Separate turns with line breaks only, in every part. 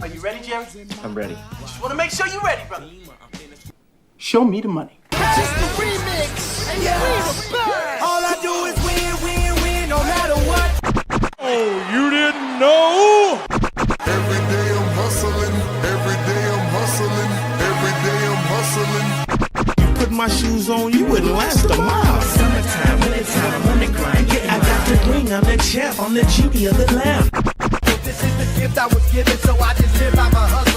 Are you ready, Jerry?
I'm ready.
Just want to make sure you're ready, brother. Show me the money.
Just the remix. All I do is win, no matter what.
Oh, you didn't know?
Every day I'm hustling. Every day I'm hustling. Every day I'm hustling.
You put my shoes on, you wouldn't last a mile. Summertime, wintertime, I'm on the grind. Yeah, I got the ring, I'm the champ, I'm the Judy of the lamb. This is the gift I was given, so I just live by my hustle.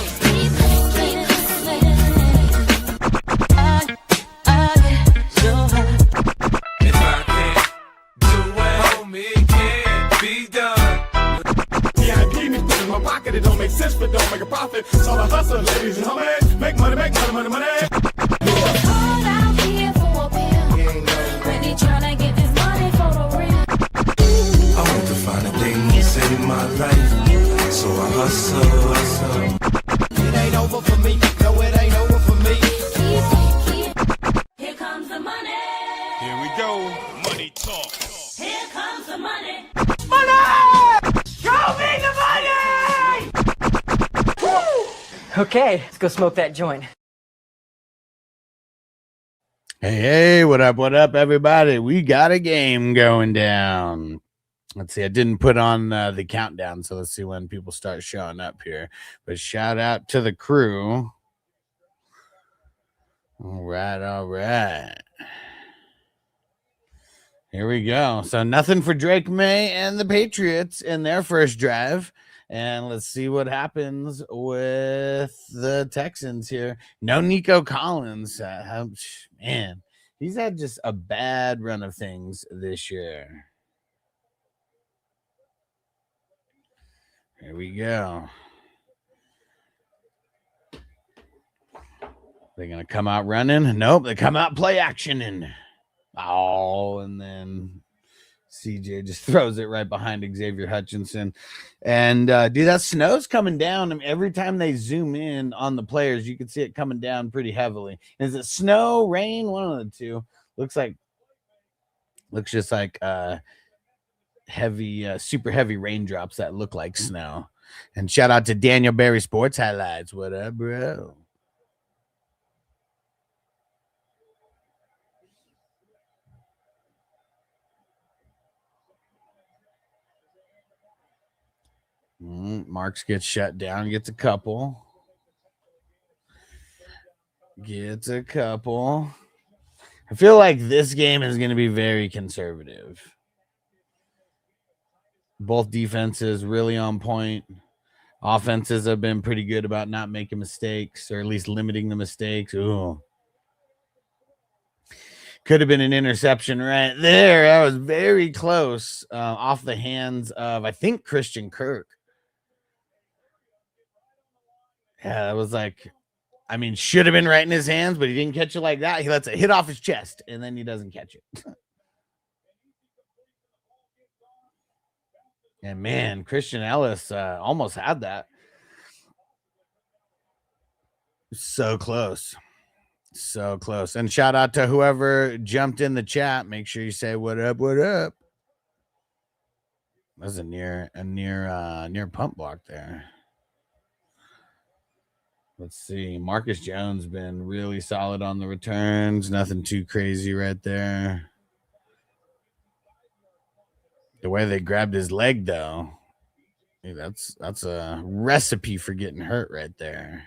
It don't make sense, but don't make a profit. So I hustle, ladies and homies. Make money, money.
Hold out here for a bill. When he tryna get this money for the real.
I want to find a thing to save my life. So I hustle. It ain't over for me. No, it ain't over for me.
Here comes the money.
Here we go. Money talk.
Here comes the money.
Show me the money!
Okay, let's go smoke that joint.
Hey, what up, everybody? We got a game going down. Let's see, I didn't put on the countdown, so let's see when people start showing up here. But shout out to the crew. All right. Here we go. So nothing for Drake May and the Patriots in their first drive. And let's see what happens with the Texans here. No Nico Collins. Man, he's had just a bad run of things this year. Here we go. They're going to come out running. Nope, they come out play actioning. Oh, and then CJ just throws it right behind Xavier Hutchinson. And, dude, that snow's coming down. I mean, every time they zoom in on the players, you can see it coming down pretty heavily. Is it snow, rain? One of the two. Looks just like heavy, super heavy raindrops that look like snow. And shout out to Daniel Berry Sports Highlights. What up, bro? Marks gets shut down, gets a couple. I feel like this game is going to be very conservative. Both defenses really on point. Offenses have been pretty good about not making mistakes, or at least limiting the mistakes. Ooh. Could have been an interception right there. That was very close, off the hands of, I think, Christian Kirk. Yeah, that was like, I mean, should have been right in his hands, but he didn't catch it like that. He lets it hit off his chest, and then he doesn't catch it. And, man, Christian Ellis almost had that. So close. And shout out to whoever jumped in the chat. Make sure you say, what up? That was a near pump block there. Let's see. Marcus Jones been really solid on the returns. Nothing too crazy right there. The way they grabbed his leg, though, hey, that's a recipe for getting hurt right there.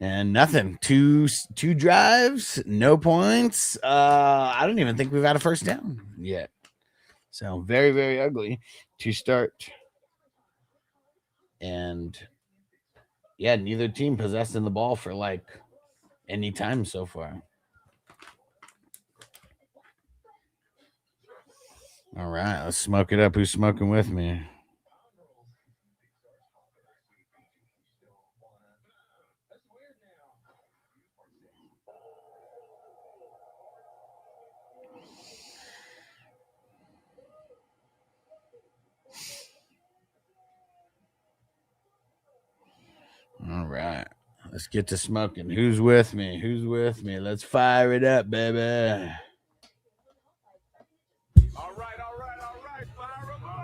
And nothing. Two drives, no points. I don't even think we've had a first down yet. So very, very ugly to start. And yeah, neither team possessing the ball for like any time so far. All right, let's smoke it up. Who's smoking with me? All right, let's get to smoking. Who's with me? Let's fire it up, baby.
All right. Fire 'em up.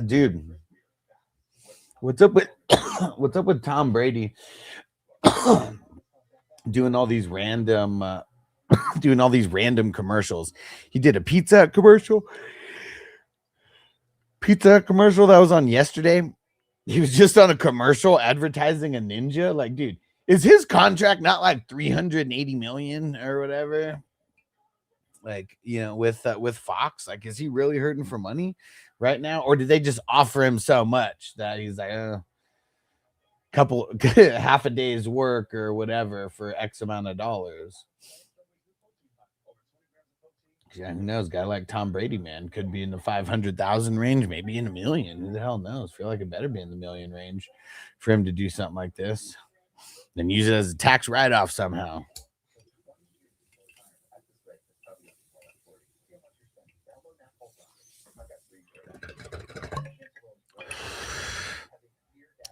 Dude, what's up with what's up with Tom Brady doing all these random commercials? He did a Pizza Hut commercial that was on yesterday. He was just on a commercial advertising a ninja. Like, dude, is his contract not like 380 million or whatever? Like, with Fox, like, is he really hurting for money right now, or did they just offer him so much that he's like half a day's work or whatever for X amount of dollars? Yeah, who knows? Guy like Tom Brady, man, could be in the 500,000 range, maybe in a million. Who the hell knows? Feel like it better be in the million range for him to do something like this. Then use it as a tax write-off somehow.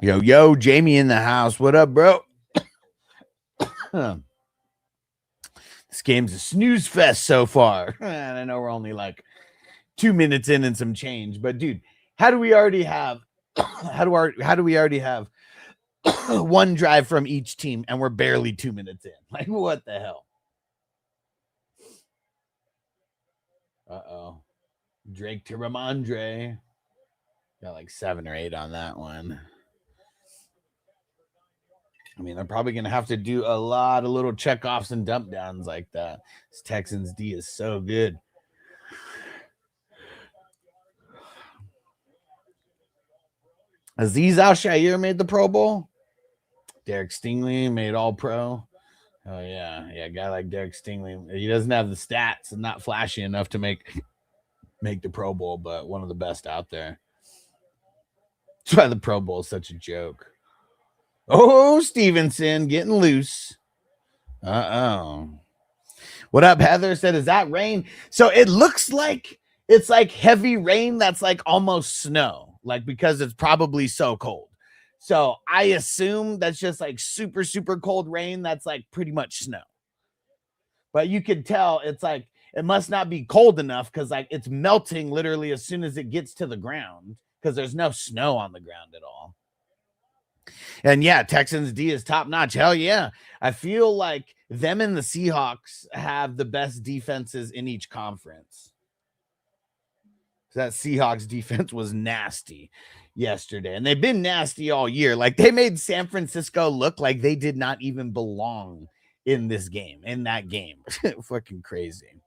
Yo, Jamie in the house. What up, bro? This game's a snooze fest so far. And I know we're only like 2 minutes in and some change, but dude, how do we already have one drive from each team and we're barely 2 minutes in? Like, what the hell? Uh-oh. Drake to Ramondre. Got like 7 or 8 on that one. I mean, they're probably going to have to do a lot of little checkoffs and dump downs like that. This Texans D is so good. Azeez Al-Shaair made the Pro Bowl. Derek Stingley made All-Pro. Oh, yeah. Yeah, a guy like Derek Stingley. He doesn't have the stats and not flashy enough to make the Pro Bowl, but one of the best out there. That's why the Pro Bowl is such a joke. Oh, Stevenson getting loose. Uh-oh. What up, Heather? Said, is that rain? So it looks like it's like heavy rain that's like almost snow, like because it's probably so cold. So I assume that's just like super, super cold rain that's like pretty much snow. But you can tell it's like it must not be cold enough because like it's melting literally as soon as it gets to the ground because there's no snow on the ground at all. And yeah, Texans D is top notch. Hell yeah. I feel like them and the Seahawks have the best defenses in each conference. That Seahawks defense was nasty yesterday, and they've been nasty all year. Like, they made San Francisco look like they did not even belong in that game. Fucking crazy.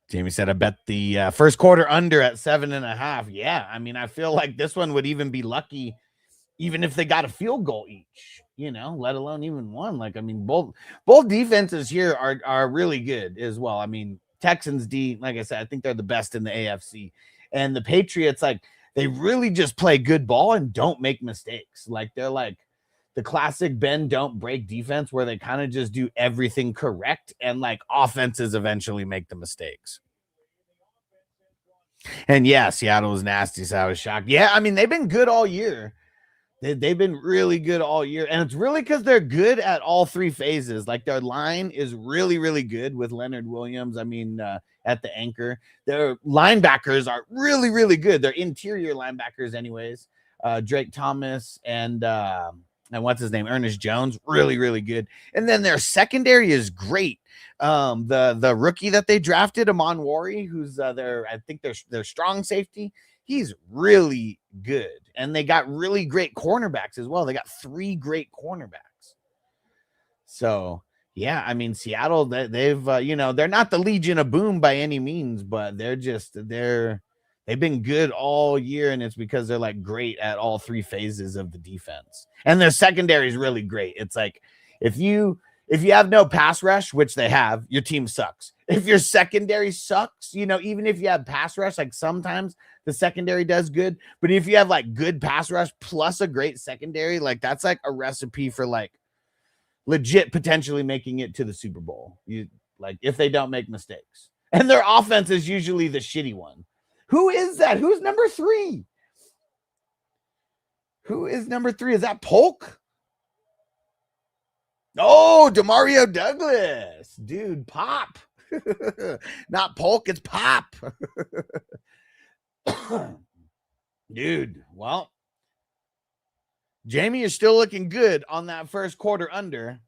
Jamie said, I bet the first quarter under at 7.5. Yeah, I mean, I feel like this one would even be lucky even if they got a field goal each, let alone even one. Like, I mean, both defenses here are really good as well. I mean, Texans D, like I said, I think they're the best in the AFC. And the Patriots, like, they really just play good ball and don't make mistakes. Like, they're like the classic bend, don't break defense where they kind of just do everything correct and like offenses eventually make the mistakes. And yeah, Seattle was nasty, so I was shocked. Yeah, I mean, they've been good all year. They've been really good all year, and it's really because they're good at all three phases. Like, their line is really, really good with Leonard Williams. I mean, at the anchor, their linebackers are really, really good. They're interior linebackers, anyways. Drake Thomas and what's his name, Ernest Jones, really, really good. And then their secondary is great. The rookie that they drafted, Amon Wari, who's I think their strong safety. He's really good. And they got really great cornerbacks as well. They got 3 great cornerbacks. So, yeah, I mean, Seattle, they've, they're not the Legion of Boom by any means, but they've been good all year. And it's because they're like great at all 3 phases of the defense. And their secondary is really great. It's like, if you have no pass rush, which they have, your team sucks. If your secondary sucks, even if you have pass rush, like sometimes the secondary does good, but if you have like good pass rush plus a great secondary, like that's like a recipe for like legit potentially making it to the Super Bowl. Like if they don't make mistakes. And their offense is usually the shitty one. Who is that? Who's number 3? Who is number 3? Is that Polk? Oh, Demario Douglas. Dude, Pop. Not Polk, it's Pop. Dude, well, Jamie is still looking good on that first quarter under,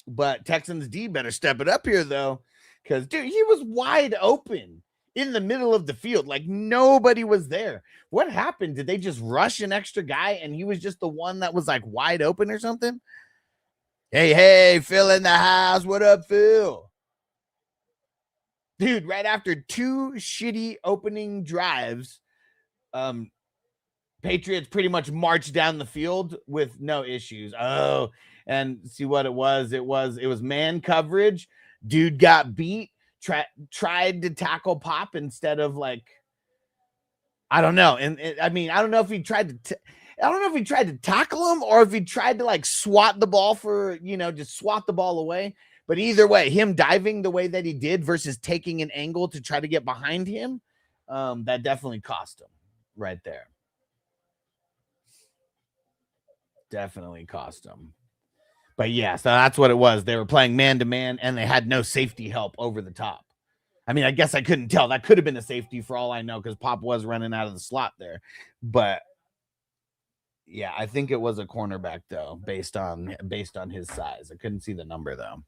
but Texans D better step it up here, though, because, dude, he was wide open in the middle of the field. Like, nobody was there. What happened? Did they just rush an extra guy, and he was just the one that was, like, wide open or something? Hey, Phil in the house. What up, Phil? Dude, right after 2 shitty opening drives, Patriots pretty much marched down the field with no issues. Oh, and see what it was? It was man coverage. Dude got beat. Tried to tackle Pop instead of, like, I don't know. And I mean, I don't know if he tried to tackle him or if he tried to, like, swat the ball for, just swat the ball away. But either way, him diving the way that he did versus taking an angle to try to get behind him, that definitely cost him right there. Definitely cost him. But yeah, so that's what it was. They were playing man-to-man, and they had no safety help over the top. I mean, I guess I couldn't tell. That could have been a safety for all I know because Pop was running out of the slot there. But yeah, I think it was a cornerback, though, based on his size. I couldn't see the number, though.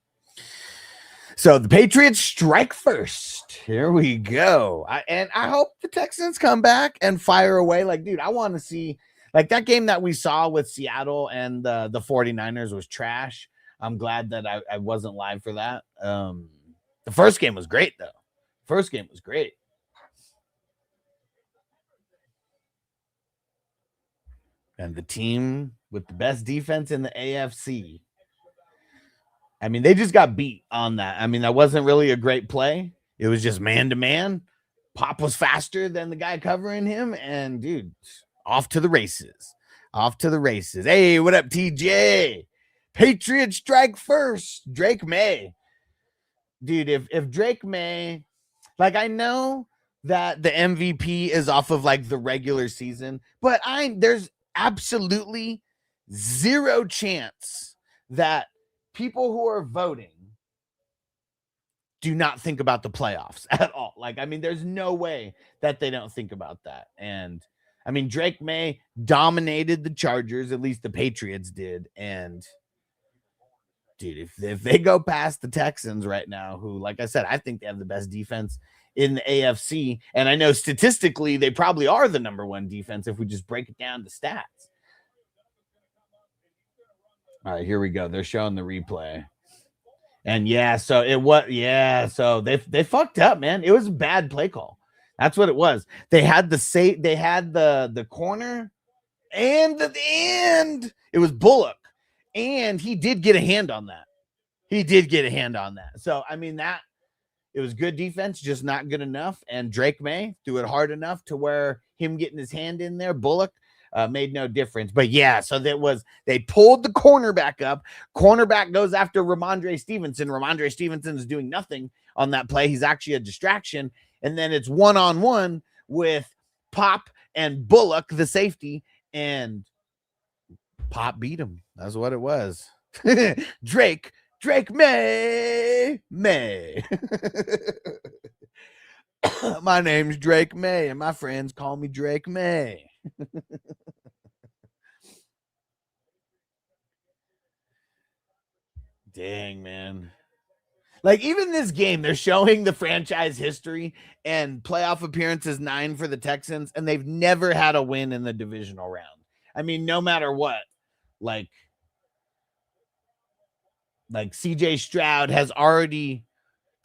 So the Patriots strike first. Here we go. I hope the Texans come back and fire away. Like, dude, I want to see, like, that game that we saw with Seattle and the 49ers was trash. I'm glad that I wasn't live for that. The first game was great, though. First game was great. And the team with the best defense in the AFC. I mean, they just got beat on that. I mean, that wasn't really a great play. It was just man-to-man. Pop was faster than the guy covering him. And, dude, off to the races. Off to the races. Hey, what up, TJ? Patriots strike first. Drake May. Dude, if Drake May, like, I know that the MVP is off of, like, the regular season, but there's absolutely zero chance that people who are voting do not think about the playoffs at all. Like, I mean, there's no way that they don't think about that. And I mean, Drake May dominated the Chargers, at least the Patriots did. And dude, if they go past the Texans right now, who, like I said, I think they have the best defense in the AFC. And I know statistically they probably are the number 1 defense if we just break it down to stats. All right, here we go. They're showing the replay. And so they fucked up, man. It was a bad play call. That's what it was. They had the corner and the end. It was Bullock. And he did get a hand on that. So, I mean, it was good defense, just not good enough. And Drake May threw it hard enough to where him getting his hand in there, Bullock, made no difference. But yeah, so they pulled the cornerback up. Cornerback goes after Ramondre Stevenson. Ramondre Stevenson is doing nothing on that play. He's actually a distraction. And then it's one-on-one with Pop and Bullock, the safety, and Pop beat him. That's what it was. Drake May. My name's Drake May, and my friends call me Drake May. Dang, man. Like, even this game, they're showing the franchise history and playoff appearances 9 for the Texans, and they've never had a win in the divisional round. I mean, no matter what, like CJ Stroud has already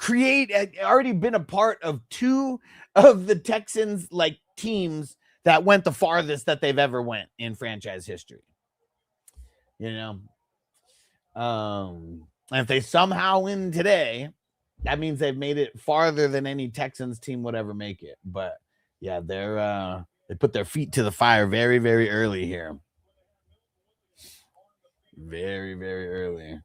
been a part of 2 of the Texans, like, teams that went the farthest that they've ever went in franchise history. And if they somehow win today, that means they've made it farther than any Texans team would ever make it. But yeah, they put their feet to the fire very, very early here. Very, very early.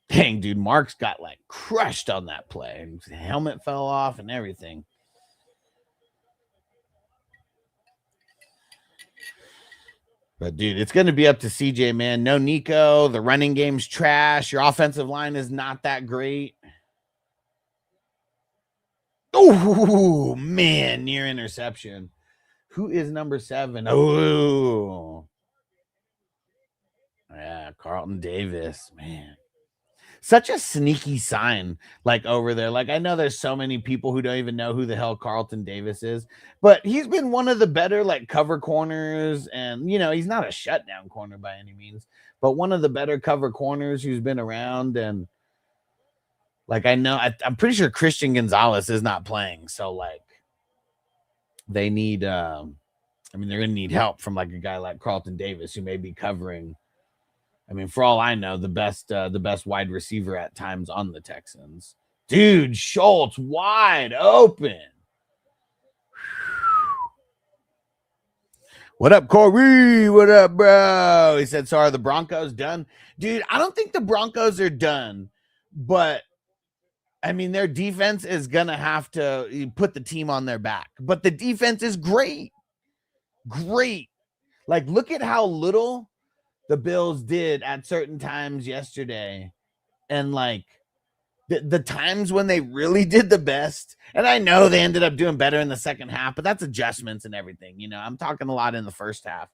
Dang, dude, Marks got, like, crushed on that play. His helmet fell off and everything. But, dude, it's going to be up to CJ, man. No Nico. The running game's trash. Your offensive line is not that great. Oh, man, near interception. Who is number 7? Oh, yeah, Carlton Davis, man. Such a sneaky sign, like over there. Like, I know there's so many people who don't even know who the hell Carlton Davis is, but he's been one of the better, like, cover corners. And, he's not a shutdown corner by any means, but one of the better cover corners who's been around. And, like, I'm pretty sure Christian Gonzalez is not playing. So, like, they need, they're going to need help from, like, a guy like Carlton Davis who may be covering. I mean, for all I know, the best wide receiver at times on the Texans. Dude, Schultz wide open. What up, Corey? What up, bro? He said, so are the Broncos done? Dude, I don't think the Broncos are done, but I mean, their defense is going to have to put the team on their back. But the defense is great. Great. Like, look at how little the Bills did at certain times yesterday. And, like, the times when they really did the best, and I know they ended up doing better in the second half, but that's adjustments and everything. I'm talking a lot in the first half,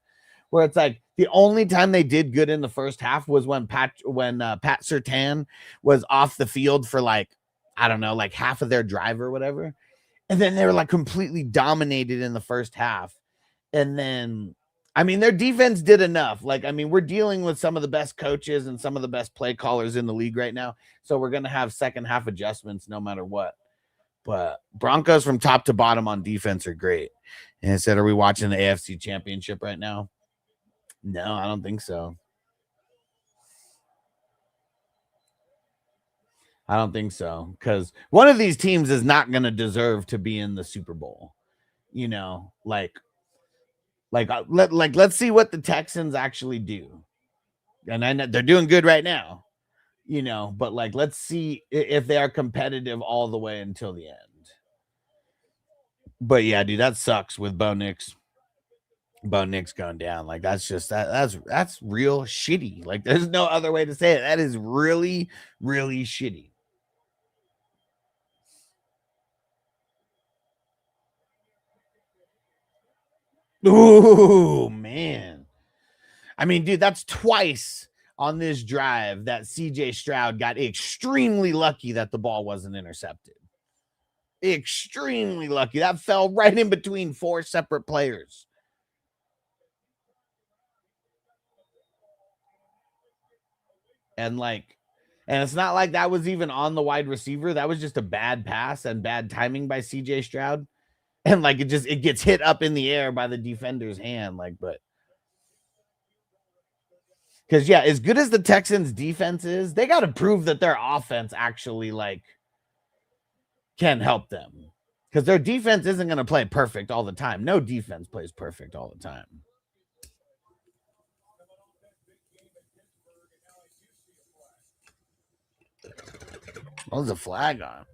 where it's like the only time they did good in the first half was when Pat Surtain was off the field for, like, I don't know, like half of their drive or whatever. And then they were, like, completely dominated in the first half. And then, I mean, their defense did enough. Like, I mean, we're dealing with some of the best coaches and some of the best play callers in the league right now. So we're going to have second half adjustments no matter what. But Broncos from top to bottom on defense are great. And I said, are we watching the AFC Championship right now? No, I don't think so. I don't think so. Because one of these teams is not going to deserve to be in the Super Bowl. Let's see what the Texans actually do. And I know they're doing good right now, but, like, let's see if they are competitive all the way until the end. But yeah, dude, that sucks with Bo Nix going down. Like, that's just that's real shitty. Like, there's no other way to say it. That is really, really shitty. Ooh, man. I mean, dude, that's twice on this drive that CJ Stroud got extremely lucky that the ball wasn't intercepted. Extremely lucky. That fell right in between 4 separate players. And it's not like that was even on the wide receiver. That was just a bad pass and bad timing by CJ Stroud. And, like, it gets hit up in the air by the defender's hand. Like, but because, yeah, as good as the Texans defense is, they got to prove that their offense actually, like, can help them. Because their defense isn't going to play perfect all the time. No defense plays perfect all the time. What was the flag on?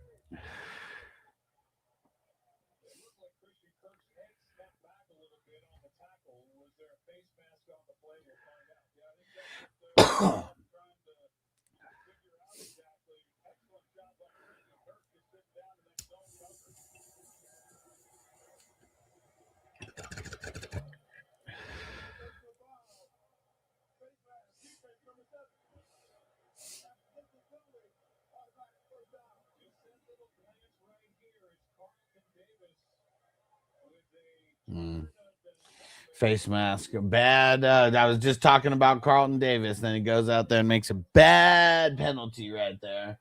Face mask. Bad. I was just talking about Carlton Davis. Then he goes out there and makes a bad penalty right there.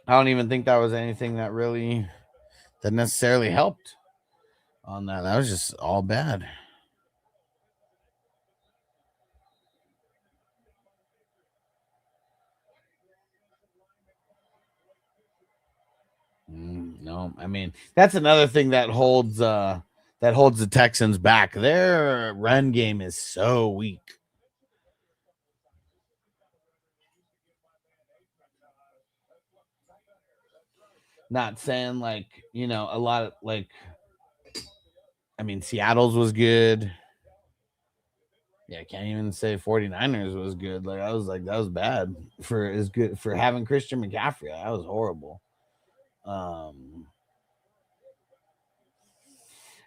I don't even think that was anything that necessarily helped on that. That was just all bad. No, I mean, that's another thing that holds the Texans back. Their run game is so weak. Not saying, like, a lot of, like, I mean, Seattle's was good. Yeah, I can't even say 49ers was good. Like, I was like, that was bad for having Christian McCaffrey. That was horrible. I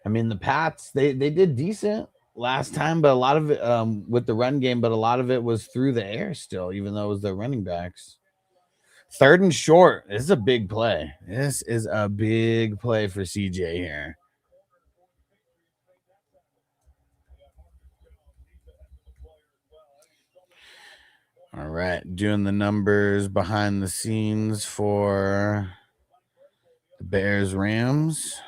mean, the Pats, they did decent last time, but a lot of it with the run game, but a lot of it was through the air still, even though it was the running backs. 3rd and short. This is a big play. This is a big play for CJ here. All right, doing the numbers behind the scenes for the Bears Rams.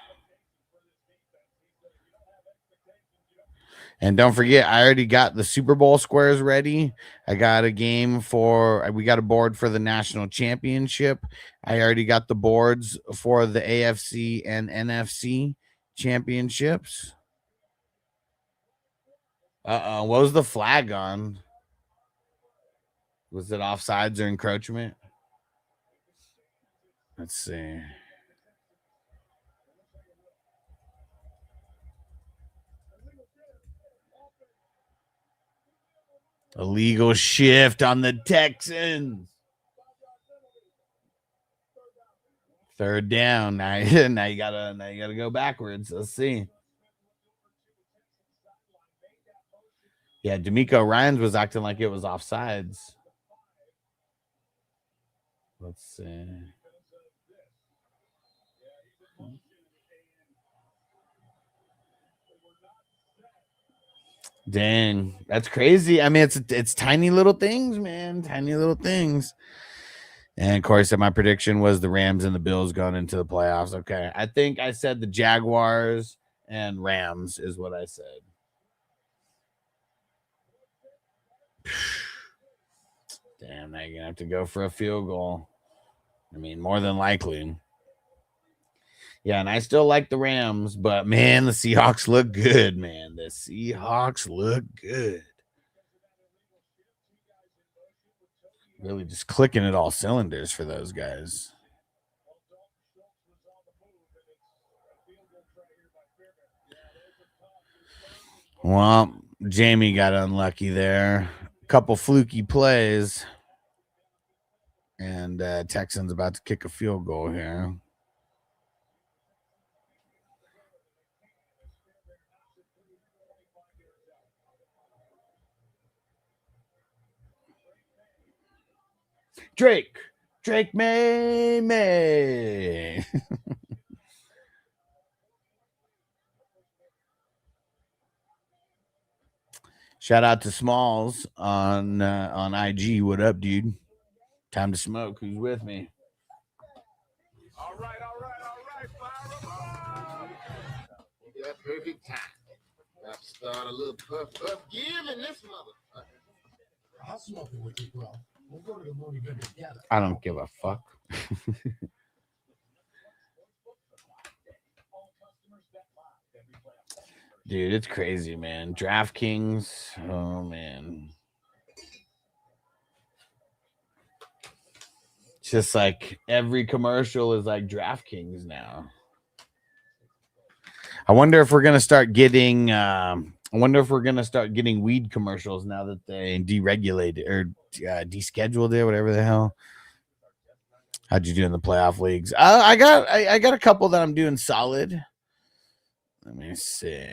And don't forget, I already got the Super Bowl squares ready. I got a game we got a board for the national championship. I already got the boards for the AFC and NFC championships. What was the flag on? Was it offsides or encroachment? Let's see. Illegal shift on the Texans. 3rd down. Now you gotta go backwards. Let's see. Yeah, D'Amico Ryans was acting like it was offsides. Let's see. Dang, that's crazy. I mean, it's tiny little things, man. Tiny little things. And of course, my prediction was the Rams and the Bills going into the playoffs. Okay. I think I said the Jaguars and Rams is what I said. Damn, now you're going to have to go for a field goal. I mean, more than likely. Yeah, and I still like the Rams, but, man, the Seahawks look good, man. The Seahawks look good. Really just clicking at all cylinders for those guys. Well, Jamie got unlucky there. A couple fluky plays. And Texans about to kick a field goal here. Drake May. Shout out to Smalls on IG. What up, dude? Time to smoke. Who's with me?
All right. Fire 'em up.
You got perfect time. Got to start a little puff giving this motherfucker.
I'll smoke it with you, bro. We'll go to the movie together.
I don't give a fuck. Dude, it's crazy, man. DraftKings. Oh, man. It's just like every commercial is like DraftKings now. I wonder if we're going to start getting weed commercials now that they deregulated or descheduled it, whatever the hell. How'd you do in the playoff leagues? I got a couple that I'm doing solid. Let me see.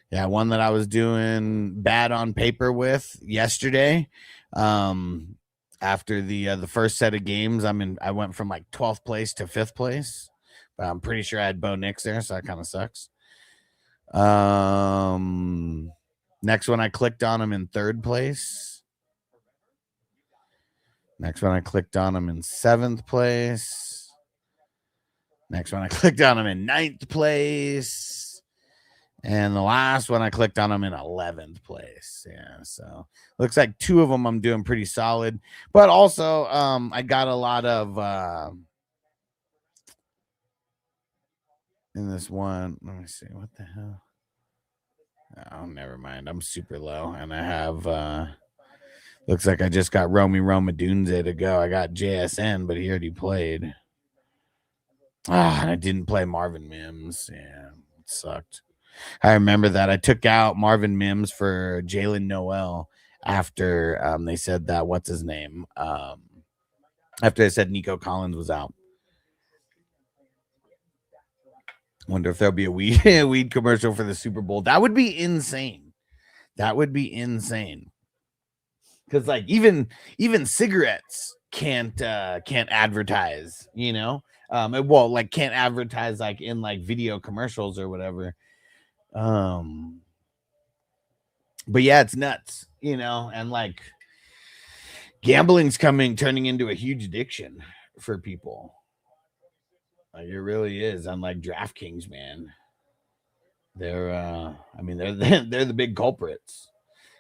Yeah, one that I was doing bad on paper with yesterday. After the first set of games, I went from like 12th place to 5th place. But I'm pretty sure I had Bo Nix there, so that kind of sucks. Next one I clicked on him in 3rd place. Next one I clicked on him in 7th place. Next one I clicked on him in 9th place. And the last one I clicked on him in 11th place. Yeah, so looks like 2 of them I'm doing pretty solid. But also I got a lot of in this one. Let me see. What the hell? Oh, never mind. I'm super low. And I have looks like I just got Romy Romadunze to go. I got JSN, but he already played. And I didn't play Marvin Mims. Yeah, it sucked. I remember that. I took out Marvin Mims for Jalen Noel after they said that, what's his name? after I said Nico Collins was out. Wonder if there'll be a weed commercial for the Super Bowl. That would be insane. That would be insane. Because like even cigarettes can't advertise, you know. Well, like can't advertise like in like video commercials or whatever. But yeah, it's nuts, you know, and like gambling's turning into a huge addiction for people. Like it really is. Unlike DraftKings, man. They're they're the big culprits.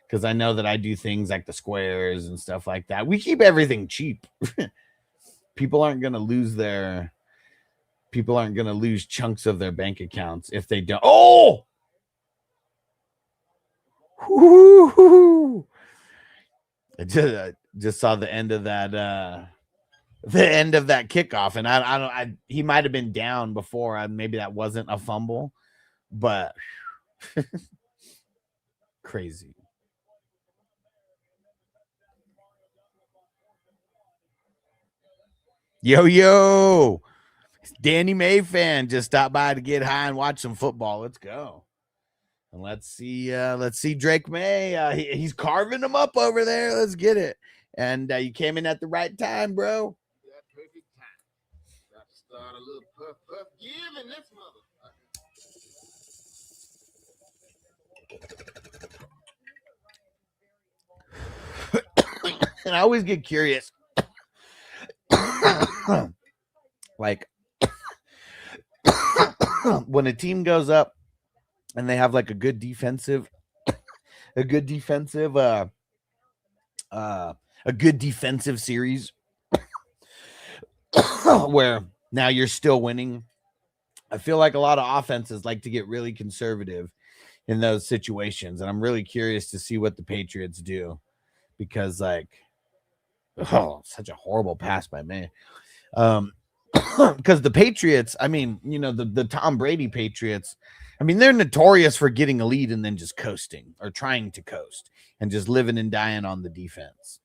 Because I know that I do things like the squares and stuff like that. We keep everything cheap. People aren't gonna lose chunks of their bank accounts if they don't. Oh, woo-hoo-hoo. I just saw the end of that kickoff, and he might have been down before. Maybe that wasn't a fumble, but crazy. Yo, Danny May fan just stopped by to get high and watch some football. Let's go. And let's see Drake May. He's carving them up over there. Let's get it. And you came in at the right time, bro.
Yeah, perfect time. Got to start a little puff giving this
mother. And I always get curious. Like when a team goes up and they have like a good defensive series where now you're still winning. I feel like a lot of offenses like to get really conservative in those situations, and I'm really curious to see what the Patriots do, because like, oh, such a horrible pass by me. Because the Patriots, I mean, you know, the Tom Brady Patriots, I mean, they're notorious for getting a lead and then just coasting or trying to coast and just living and dying on the defense.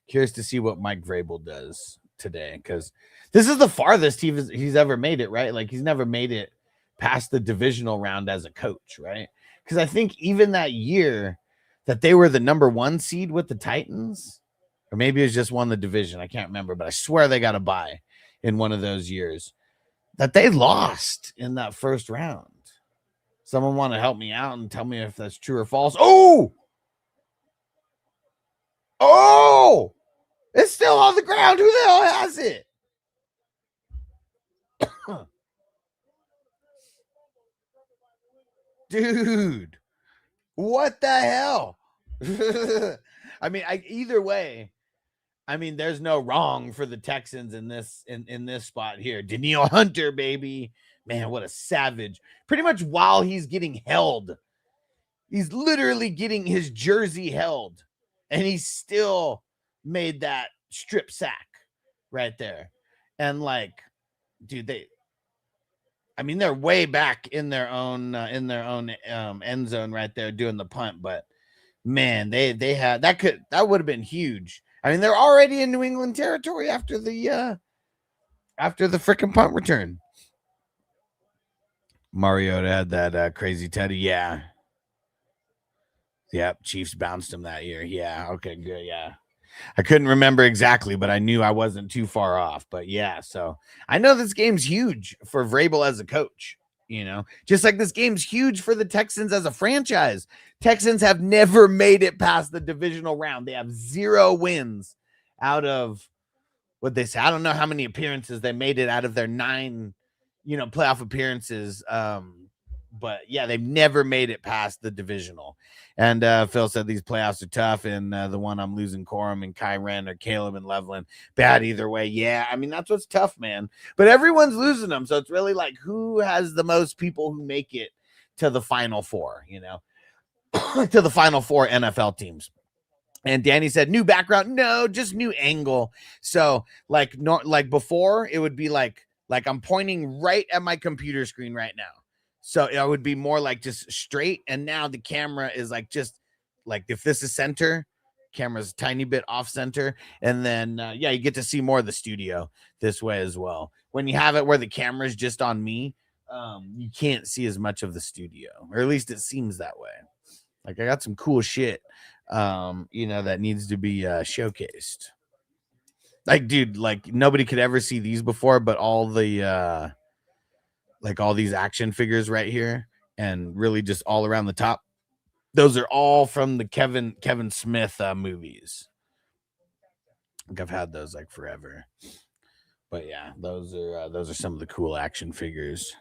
Curious to see what Mike Vrabel does today, because this is the farthest he's ever made it, right? Like he's never made it past the divisional round as a coach, right? Because I think even that year that they were the number 1 seed with the Titans, or maybe it was just won the division, I can't remember, but I swear they got a bye in one of those years, that they lost in that first round. Someone want to help me out and tell me if that's true or false. Oh, it's still on the ground. Who the hell has it? Dude, what the hell? I mean, either way, I mean, there's no wrong for the Texans in this spot here. Danielle Hunter, baby. Man, what a savage. Pretty much while he's getting held. He's literally getting his jersey held. And he still made that strip sack right there. And like, dude, they're way back in their own end zone right there doing the punt, but man, they had that would have been huge. I mean, they're already in New England territory after the freaking punt return. Mariota had that crazy Teddy, yeah. Yep, Chiefs bounced him that year. Yeah, okay, good, yeah. I couldn't remember exactly, but I knew I wasn't too far off. But yeah, so I know this game's huge for Vrabel as a coach, you know, just like this game's huge for the Texans as a franchise. Texans have never made it past the divisional round. They have 0 wins out of what they say. I don't know how many appearances they made it out of their 9, you know, playoff appearances. But yeah, they've never made it past the divisional. And Phil said these playoffs are tough, and the one I'm losing Corum and Kyren or Caleb and Loveland. Bad either way. Yeah, I mean, that's what's tough, man. But everyone's losing them, so it's really like who has the most people who make it to the Final Four, you know, to the Final Four NFL teams. And Danny said, new background. No, just new angle. So like before, it would be like I'm pointing right at my computer screen right now. So it would be more like just straight. And now the camera is like just like if this is center, camera's tiny bit off center, and then yeah, you get to see more of the studio this way as well. When you have it where the camera's just on me, you can't see as much of the studio, or at least it seems that way. Like I got some cool shit, that needs to be showcased. Like, dude, like nobody could ever see these before, but all the like all these action figures right here, and really just all around the top, those are all from the Kevin Smith movies. Like I've had those like forever. But yeah, those are some of the cool action figures.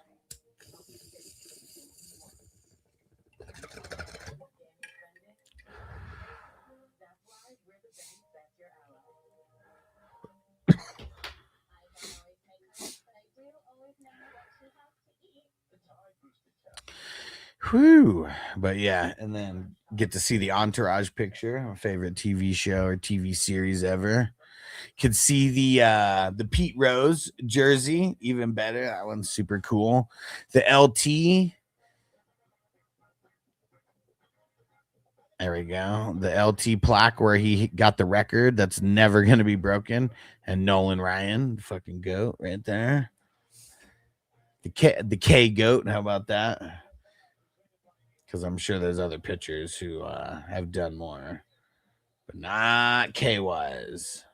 Whew. But yeah, and then get to see the Entourage picture, my favorite TV show or TV series ever. Could see the Pete Rose jersey, even better. That one's super cool. The LT. There we go. The LT plaque where he got the record that's never going to be broken. And Nolan Ryan, fucking goat right there. The K goat. How about that? Because I'm sure there's other pitchers who have done more, but not K was.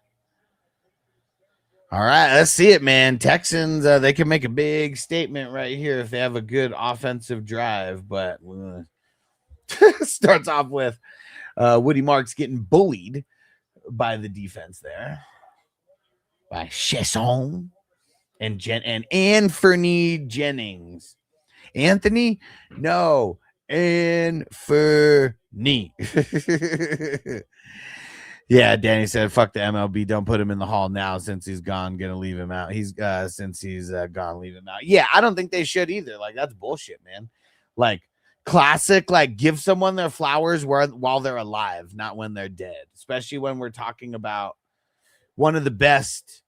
All right, let's see it, man. Texans, they can make a big statement right here if they have a good offensive drive, but starts off with Woody Marks getting bullied by the defense there by Chesson and Anthony Jennings. Anthony? No. Anthony. Yeah, Danny said, fuck the MLB. Don't put him in the hall now since he's gone. Gonna leave him out. Since he's gone, leave him out. Yeah, I don't think they should either. Like, that's bullshit, man. Like, classic, like, give someone their flowers while they're alive, not when they're dead. Especially when we're talking about one of the best.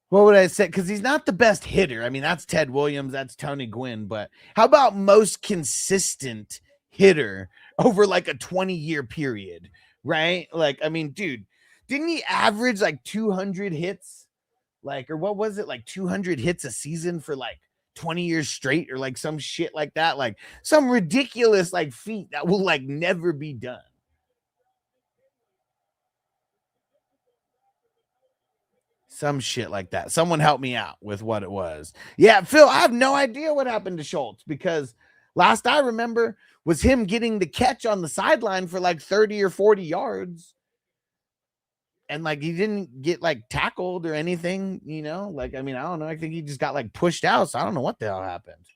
What would I say? Because he's not the best hitter. I mean, that's Ted Williams. That's Tony Gwynn. But how about most consistent hitter over like a 20-year period, right? Like, I mean, dude, didn't he average like 200 hits? Like, or what was it? Like 200 hits a season for like 20 years straight or like some shit like that? Like some ridiculous like feat that will like never be done. Some shit like that. Someone help me out with what it was. Yeah, Phil, I have no idea what happened to Schultz because last I remember was him getting the catch on the sideline for like 30 or 40 yards. And like he didn't get like tackled or anything, Like, I mean, I don't know. I think he just got like pushed out. So I don't know what the hell happened.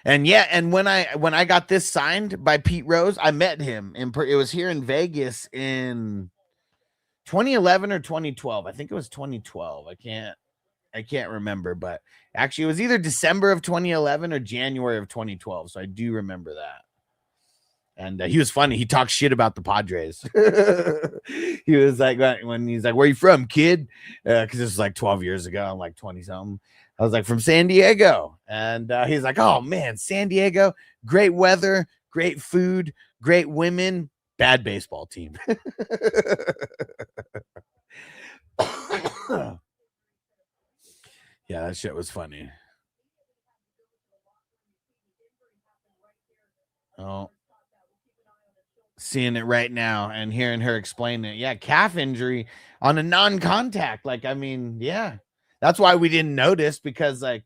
And yeah, and when I got this signed by Pete Rose, I met him it was here in Vegas in 2011 or 2012. I think it was 2012. I can't remember, but actually it was either December of 2011 or January of 2012. So I do remember that. And he was funny. He talked shit about the Padres. He was like, when he's like, where you from, kid? Because this was like 12 years ago. I'm like 20 something. I was like, from San Diego. And he's like, oh, man, San Diego, great weather, great food, great women, bad baseball team. Yeah, that shit was funny. Oh, seeing it right now and hearing her explain it. Yeah, calf injury on a non-contact. Like, I mean, yeah. That's why we didn't notice because, like,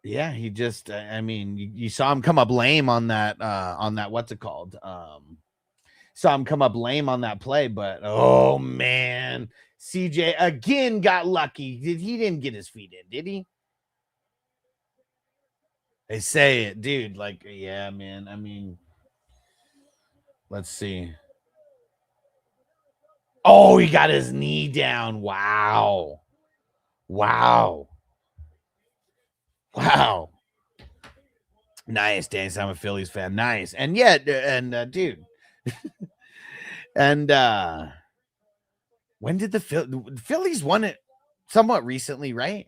yeah, he just, I mean, you saw him come up lame on that, what's it called? Saw him come up lame on that play, but, oh, man. CJ again got lucky. He didn't get his feet in, did he? They say it, dude. Like, yeah, man. I mean, let's see. Oh, he got his knee down. Wow. Nice, Danny. I'm a Phillies fan. Nice. And yeah, and dude. And when did the Phillies won it? Somewhat recently, right?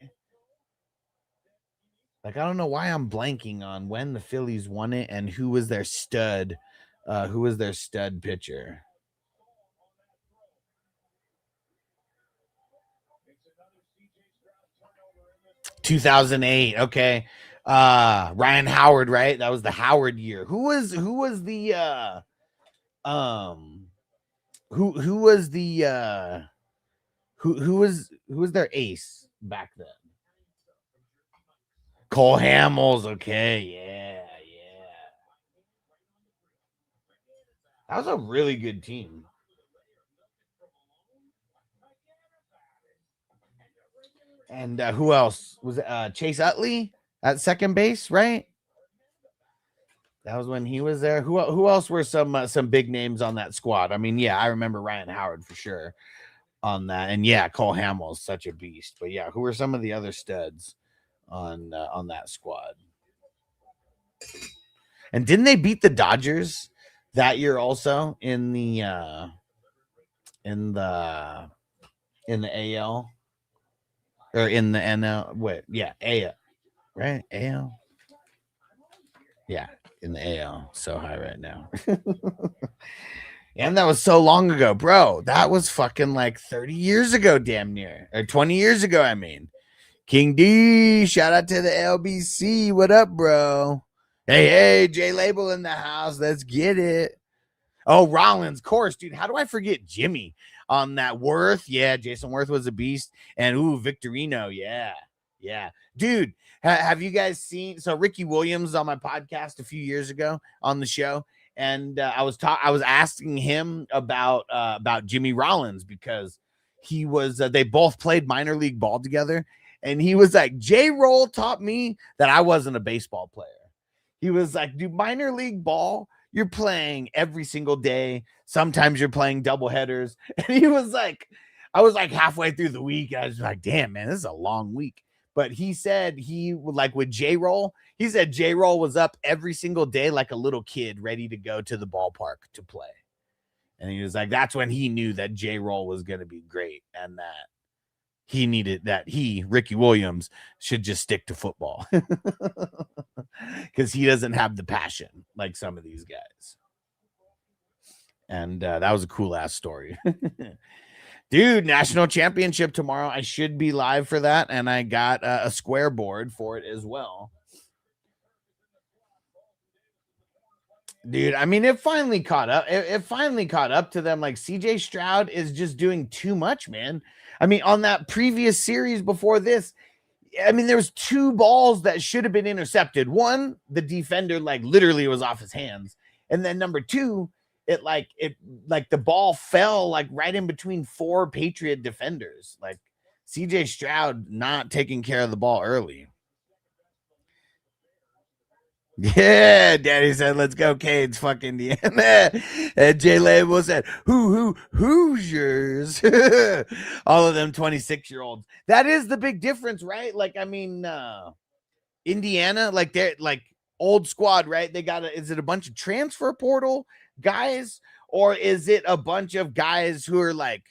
Like, I don't know why I'm blanking on when the Phillies won it and who was their stud. Who was their stud pitcher? $2008. Okay. Ryan Howard, right? That was the Howard year. Who was the who was the who was their ace back then? Cole Hamels. Okay, yeah. That was a really good team. And who else was it? Chase Utley at second base, right? That was when he was there. Who else were some big names on that squad? I mean, yeah, I remember Ryan Howard for sure on that, and yeah, Cole Hamels, such a beast. But yeah, who were some of the other studs on that squad? And didn't they beat the Dodgers that year also in the AL or in the NL? Wait, yeah, AL, right? AL, yeah, in the AL. So high right now. And that was so long ago, bro. That was fucking like 30 years ago, damn near, or 20 years ago. I mean, King D, shout out to the LBC. What up, bro? Hey, J Label in the house. Let's get it. Oh, Rollins, course, dude. How do I forget Jimmy on that? Worth? Yeah, Jason Worth was a beast. And Victorino, yeah. Dude, have you guys seen? So Ricky Williams on my podcast a few years ago on the show, and I was asking him about Jimmy Rollins because he was they both played minor league ball together, and he was like, J-Roll taught me that I wasn't a baseball player. He was like, dude, minor league ball, you're playing every single day. Sometimes you're playing double headers. And he was like, I was like halfway through the week. I was like, damn, man, this is a long week. But he said he would like with J-Roll, he said J-Roll was up every single day like a little kid ready to go to the ballpark to play. And he was like, that's when he knew that J-Roll was going to be great and that he needed that Ricky Williams should just stick to football because he doesn't have the passion like some of these guys. And that was a cool ass story. Dude, national championship tomorrow. I should be live for that. And I got a square board for it as well. Dude, I mean, it finally caught up. It finally caught up to them. Like CJ Stroud is just doing too much, man. I mean, on that previous series before this, I mean, there was 2 balls that should have been intercepted. One, the defender like literally was off his hands. And then number 2, it the ball fell like right in between 4 Patriot defenders. Like CJ Stroud not taking care of the ball early. Yeah, Daddy said, let's go, Canes, fucking Indiana. And Jay Label said, Hoosiers. All of them 26-year-olds. That is the big difference, right? Like, I mean, Indiana, like they're like old squad, right? They got is it a bunch of transfer portal guys, or is it a bunch of guys who are like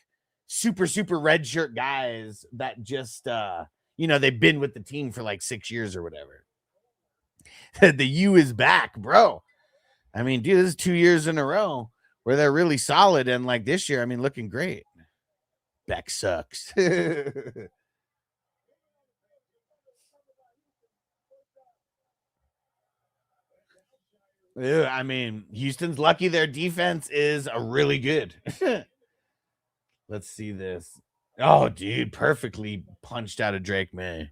super red shirt guys that just they've been with the team for like 6 years or whatever? The U is back, bro. I mean, dude, this is 2 years in a row where they're really solid. And like this year, I mean, looking great. Beck sucks. Yeah, I mean, Houston's lucky their defense is really good. Let's see this. Oh, dude, perfectly punched out of Drake May.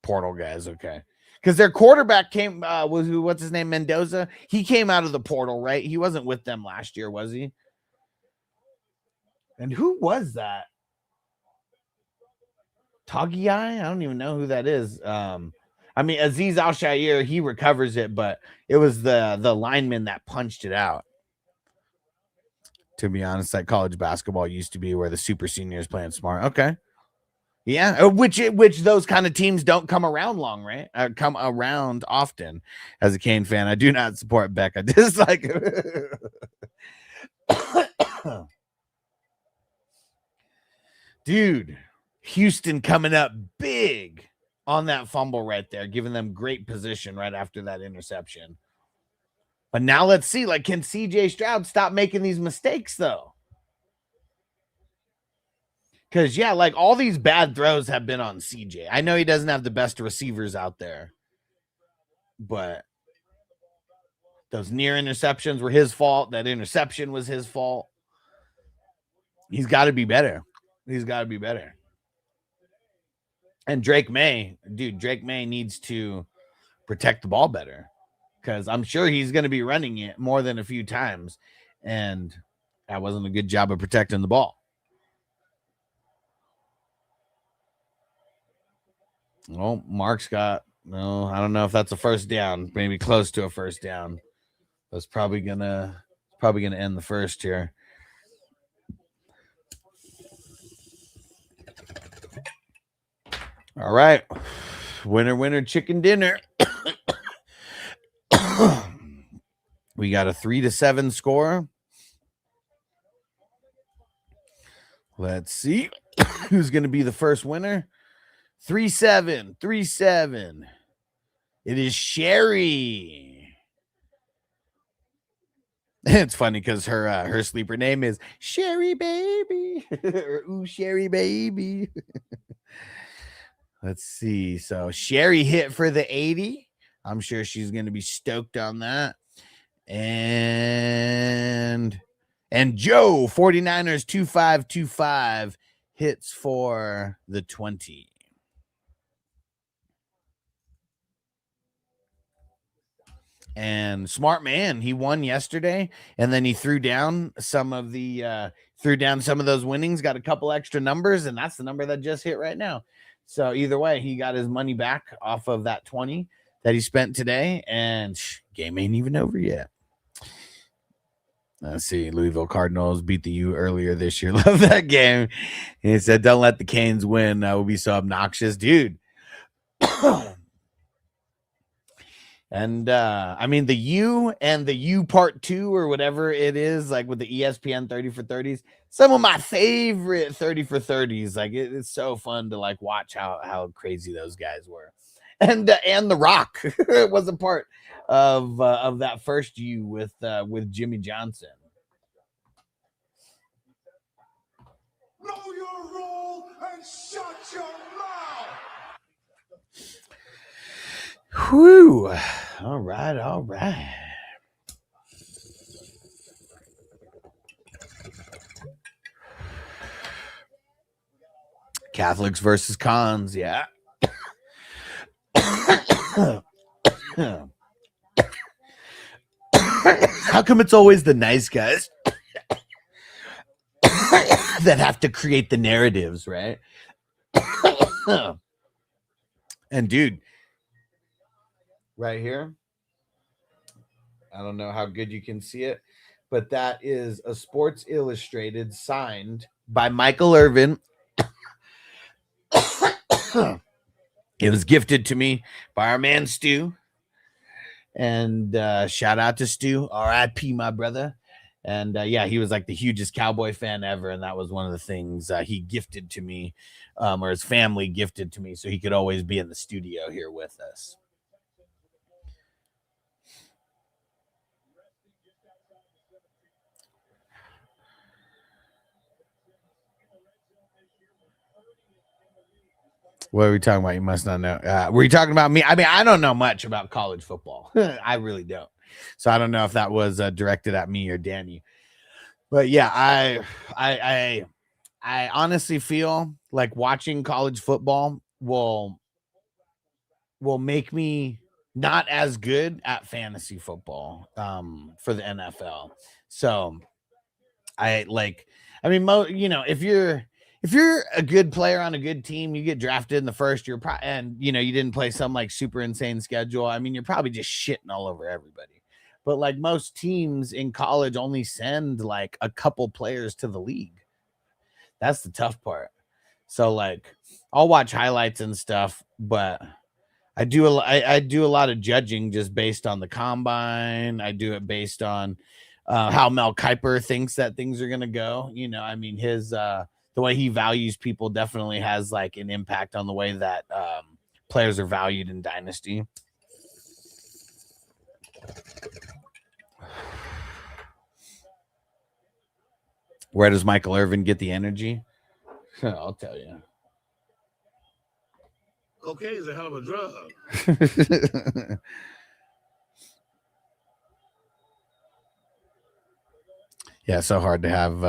Portal guys, okay. Because their quarterback came, what's his name, Mendoza? He came out of the portal, right? He wasn't with them last year, was he? And who was that? Tagiai? I don't even know who that is. I mean, Aziz Al-Shair, he recovers it, but it was the lineman that punched it out. To be honest, like college basketball used to be where the super seniors playing smart. Okay. Yeah, which those kind of teams don't come around long, right? Come around often. As a Kane fan, I do not support Beck. I dislike dude. Houston coming up big. on that fumble right there, giving them great position right after that interception. But now let's see, like, can CJ Stroud stop making these mistakes, though? Because, yeah, like, all these bad throws have been on CJ. I know he doesn't have the best receivers out there, but those near interceptions were his fault. That interception was his fault. He's got to be better. He's got to be better. And Drake May needs to protect the ball better, because I'm sure he's going to be running it more than a few times, and that wasn't a good job of protecting the ball. Well, Mark's got, no, I don't know if that's a first down, maybe close to a first down. That's probably gonna end the first here. All right, winner, chicken dinner. We got a 3-7 score. Let's see who's going to be the first winner. 3-7. It is Sherry. It's funny because her sleeper name is Sherry Baby. Or, ooh, Sherry Baby. Let's see. So Sherry hit for the 80. I'm sure she's going to be stoked on that. And Joe, 49ers 2525, hits for the 20. And smart man, he won yesterday, and then he threw down some of those winnings, got a couple extra numbers, and that's the number that just hit right now. So either way, he got his money back off of that 20 that he spent today, and game ain't even over yet. Let's see. Louisville Cardinals beat the U earlier this year. Love that game. He said, "Don't let the Canes win. That would be so obnoxious, dude." And I mean, the U and the U part 2 or whatever it is, like with the ESPN 30 for 30s, some of my favorite 30 for 30s. Like it's so fun to like watch how crazy those guys were. And The Rock was a part of that first U with Jimmy Johnson.
Know your role and shut your mouth.
Whew. All right. Catholics versus cons, yeah. How come it's always the nice guys that have to create the narratives, right? And dude, right here, I don't know how good you can see it, but that is a Sports Illustrated signed by Michael Irvin. It was gifted to me by our man Stu, and shout out to Stu, R.I.P. my brother. And yeah, he was like the hugest Cowboy fan ever, and that was one of the things he gifted to me, or his family gifted to me, so he could always be in the studio here with us. What are we talking about? You must not know. Were you talking about me? I mean, I don't know much about college football. I really don't. So I don't know if that was directed at me or Danny. But yeah, I honestly feel like watching college football will make me not as good at fantasy football for the NFL. So if you're a good player on a good team, you get drafted in the first year, and you didn't play some like super insane schedule. I mean, you're probably just shitting all over everybody. But like most teams in college only send like a couple players to the league. That's the tough part. So like I'll watch highlights and stuff, but I do a lot of judging just based on the combine. I do it based on how Mel Kiper thinks that things are going to go. I mean, his the way he values people definitely has like an impact on the way that players are valued in Dynasty. Where does Michael Irvin get the energy? I'll tell you.
Cocaine is a hell of a drug.
Yeah, so hard to have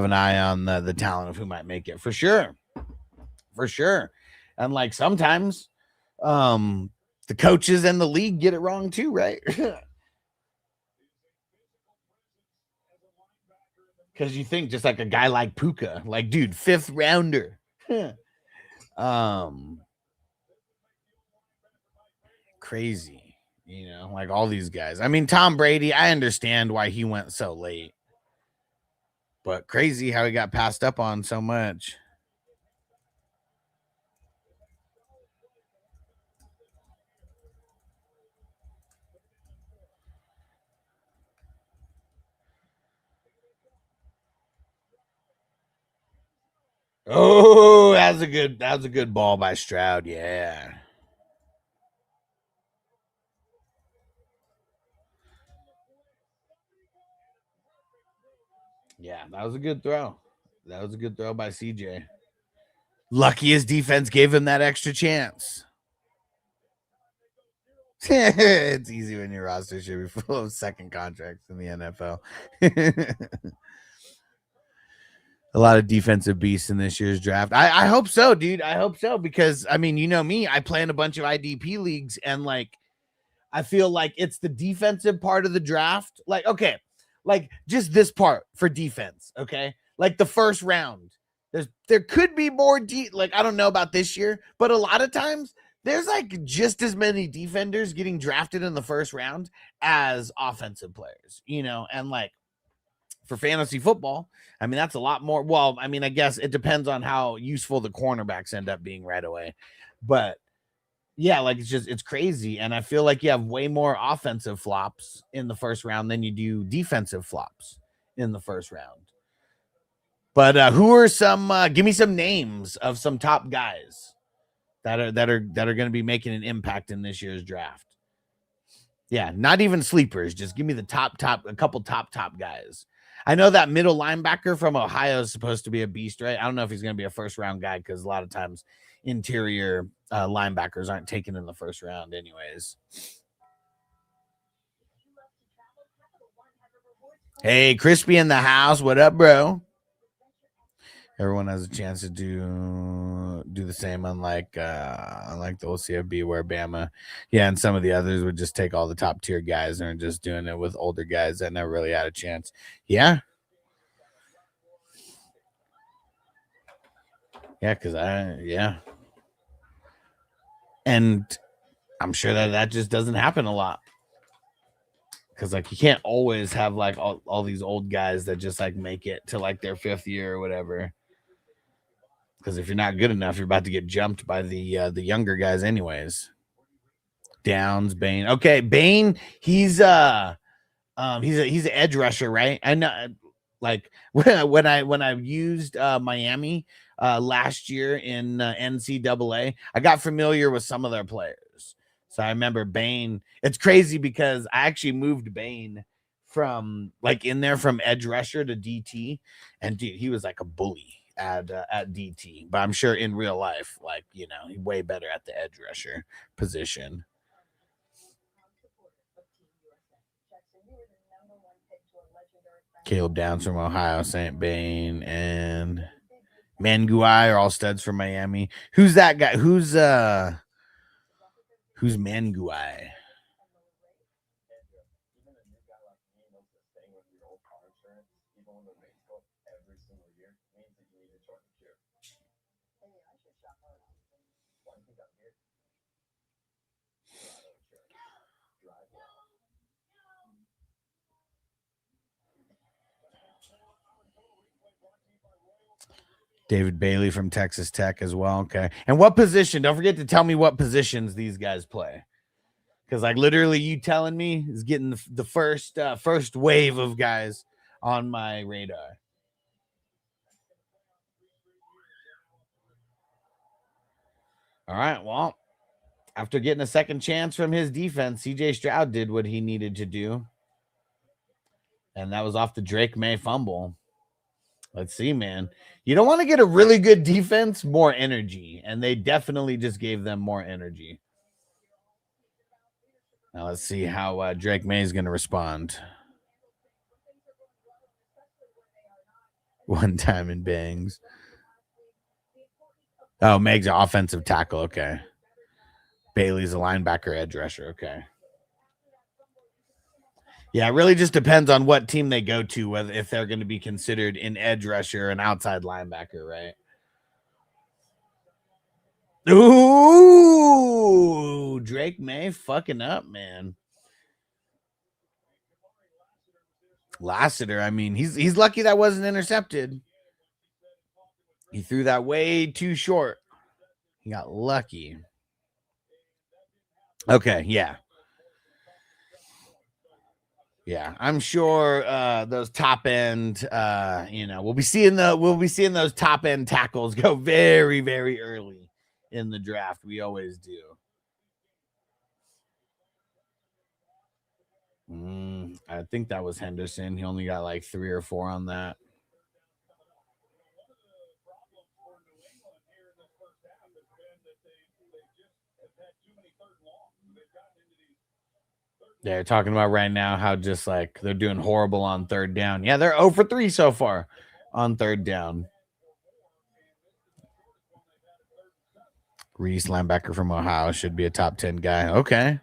an eye on the talent of who might make it, for sure. And like sometimes the coaches and the league get it wrong too, right? Because you think just like a guy like Puka, like, dude, 5th rounder. Crazy, you know, like all these guys. I mean, Tom Brady, I understand why he went so late, but crazy how he got passed up on so much. Oh, that was a good ball by Stroud. Yeah. Yeah, that was a good throw. That was a good throw by CJ. Lucky his defense gave him that extra chance. It's easy when your roster should be full of second contracts in the NFL. A lot of defensive beasts in this year's draft. I hope so, dude. I hope so, because I mean, you know me, I play in a bunch of IDP leagues, and like I feel like it's the defensive part of the draft. Like, okay, like just this part for defense, okay? Like the first round. There could be more like I don't know about this year, but a lot of times there's like just as many defenders getting drafted in the first round as offensive players, you know, and like for fantasy football, I mean, that's a lot more. Well, I mean, I guess it depends on how useful the cornerbacks end up being right away. But yeah, like it's crazy. And I feel like you have way more offensive flops in the first round than you do defensive flops in the first round. But who are some give me some names of some top guys that are going to be making an impact in this year's draft. Yeah, not even sleepers. Just give me a couple top guys. I know that middle linebacker from Ohio is supposed to be a beast, right? I don't know if he's going to be a first round guy, because a lot of times interior linebackers aren't taken in the first round anyways. Hey, Crispy in the house. What up, bro? Everyone has a chance to do the same, unlike the OCFB where Bama, yeah, and some of the others would just take all the top tier guys and are just doing it with older guys that never really had a chance. Yeah. Yeah, because and I'm sure that just doesn't happen a lot. Because like you can't always have like all these old guys that just like make it to like their 5th year or whatever. Because if you're not good enough, you're about to get jumped by the younger guys anyways. Downs, Bain. Okay, Bain, he's an edge rusher, right? I know, like when I used Miami last year in NCAA, I got familiar with some of their players. So I remember Bain. It's crazy because I actually moved Bain from edge rusher to DT, and dude, he was like a bully at DT, but I'm sure in real life, like, you know, he's way better at the edge rusher position. Caleb Downs from Ohio, St. Bain, and Manguai are all studs from Miami. Who's that guy? Who's Manguai? David Bailey from Texas Tech as well. Okay. And what position? Don't forget to tell me what positions these guys play. Because like literally you telling me is getting the first wave of guys on my radar. All right. Well, after getting a second chance from his defense, CJ Stroud did what he needed to do. And that was off the Drake May fumble. Let's see, man. You don't want to get a really good defense, more energy. And they definitely just gave them more energy. Now let's see how Drake May is going to respond. One time in bangs. Oh, Meg's an offensive tackle. Okay. Bailey's a linebacker, edge rusher. Okay. Yeah, it really just depends on what team they go to, whether if they're going to be considered an edge rusher or an outside linebacker, right? Ooh, Drake May fucking up, man. Lassiter, I mean, he's lucky that wasn't intercepted. He threw that way too short. He got lucky. Okay, yeah. Yeah, I'm sure those top end, we'll be seeing those top end tackles go very, very early in the draft. We always do. I think that was Henderson. He only got like 3 or 4 on that. They're talking about right now how just like they're doing horrible on third down. Yeah, they're 0 for 3 so far on third down. Reese, linebacker from Ohio, should be a top 10 guy. Okay.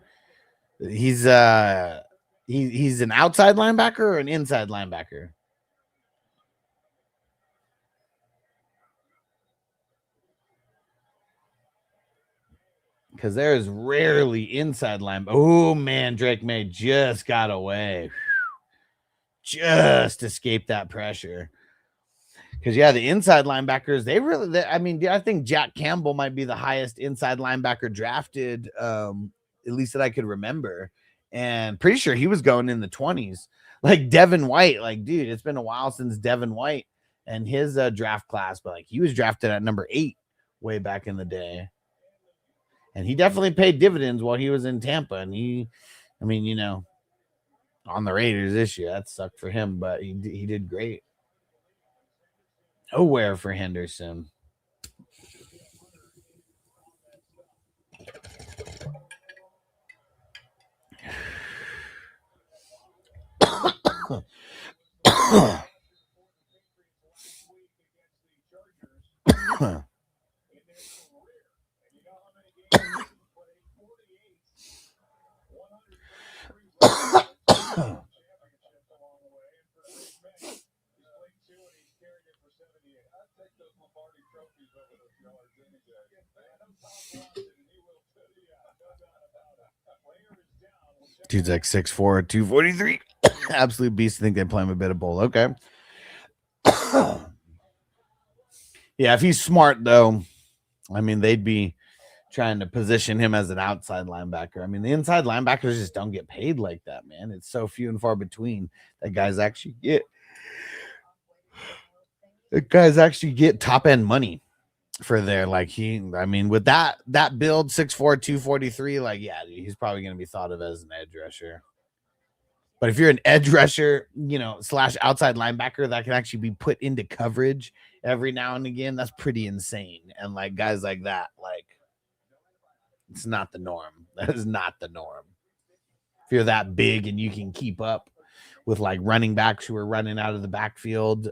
He's an outside linebacker or an inside linebacker? Because there is rarely inside line. Oh, man, Drake May just got away. Just escaped that pressure. Because, yeah, the inside linebackers, I think Jack Campbell might be the highest inside linebacker drafted, at least that I could remember. And pretty sure he was going in the 20s. Like Devin White, like, dude, it's been a while since Devin White and his draft class, but like he was drafted at number 8 way back in the day. And he definitely paid dividends while he was in Tampa. And on the Raiders this year, that sucked for him, but he did great. Nowhere for Henderson. Dude's like 6'4", 243. Absolute beast. I think they play him a bit of bowl. Okay. Yeah, if he's smart, though, I mean, they'd be trying to position him as an outside linebacker. I mean, the inside linebackers just don't get paid like that, man. It's so few and far between that guys actually get top end money for their with that build 6'4", 243, like, yeah, he's probably going to be thought of as an edge rusher. But if you're an edge rusher, / outside linebacker that can actually be put into coverage every now and again, that's pretty insane. And like guys like that, like, it's not the norm. That is not the norm. If you're that big and you can keep up with like running backs who are running out of the backfield,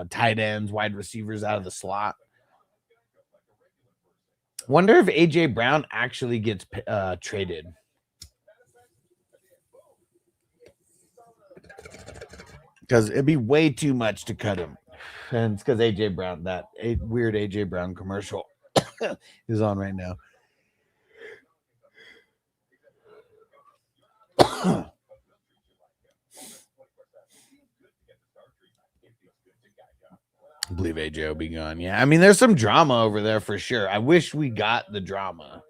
tight ends, wide receivers out of the slot. Wonder if AJ Brown actually gets traded. Because it'd be way too much to cut him. And it's because AJ Brown, that weird AJ Brown commercial is on right now. I believe AJ will be gone. Yeah, I mean, there's some drama over there for sure. I wish we got the drama.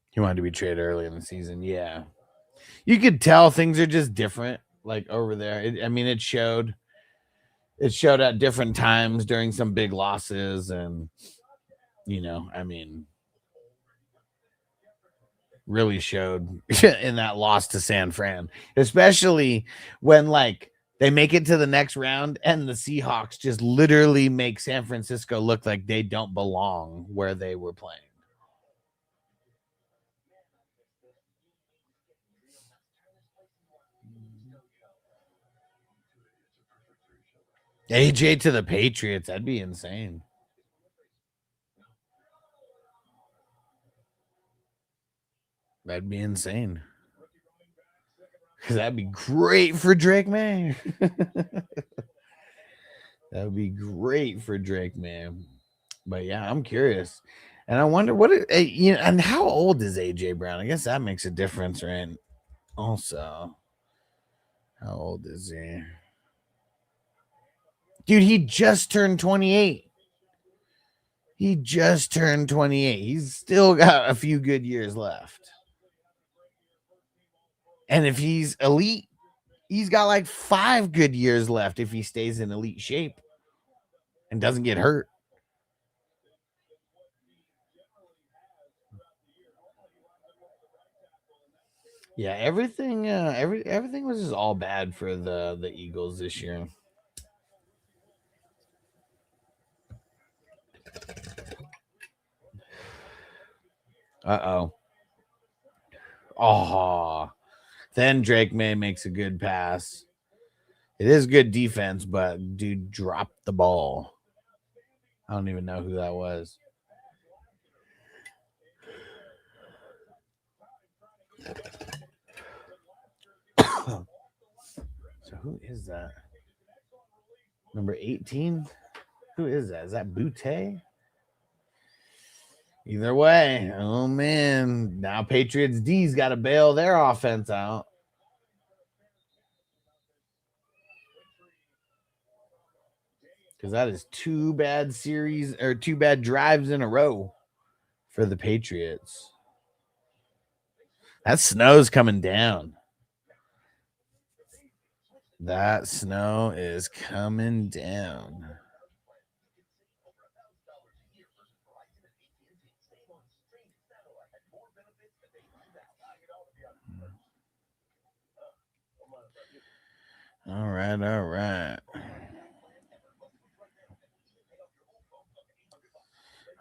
He wanted to be traded early in the season. Yeah. You could tell things are just different, like over there. It showed at different times during some big losses, and really showed in that loss to San Fran, especially when like they make it to the next round and the Seahawks just literally make San Francisco look like they don't belong where they were playing. AJ to the Patriots, that'd be insane. That'd be insane. Because that'd be great for Drake May. That would be great for Drake, man. But yeah, I'm curious. And I wonder and how old is AJ Brown? I guess that makes a difference, right? Also, how old is he? Dude, he just turned 28. He just turned 28. He's still got a few good years left. And if he's elite, he's got like 5 good years left if he stays in elite shape and doesn't get hurt. Yeah, everything was just all bad for the Eagles this year. Uh-oh. Oh. Then Drake May makes a good pass. It is good defense, but dude dropped the ball. I don't even know who that was. So who is that? Number 18? Who is that? Is that Boutte? Either way, oh man. Now Patriots D's got to bail their offense out. Because that is 2 bad series or 2 bad drives in a row for the Patriots. That snow's coming down. That snow is coming down. All right.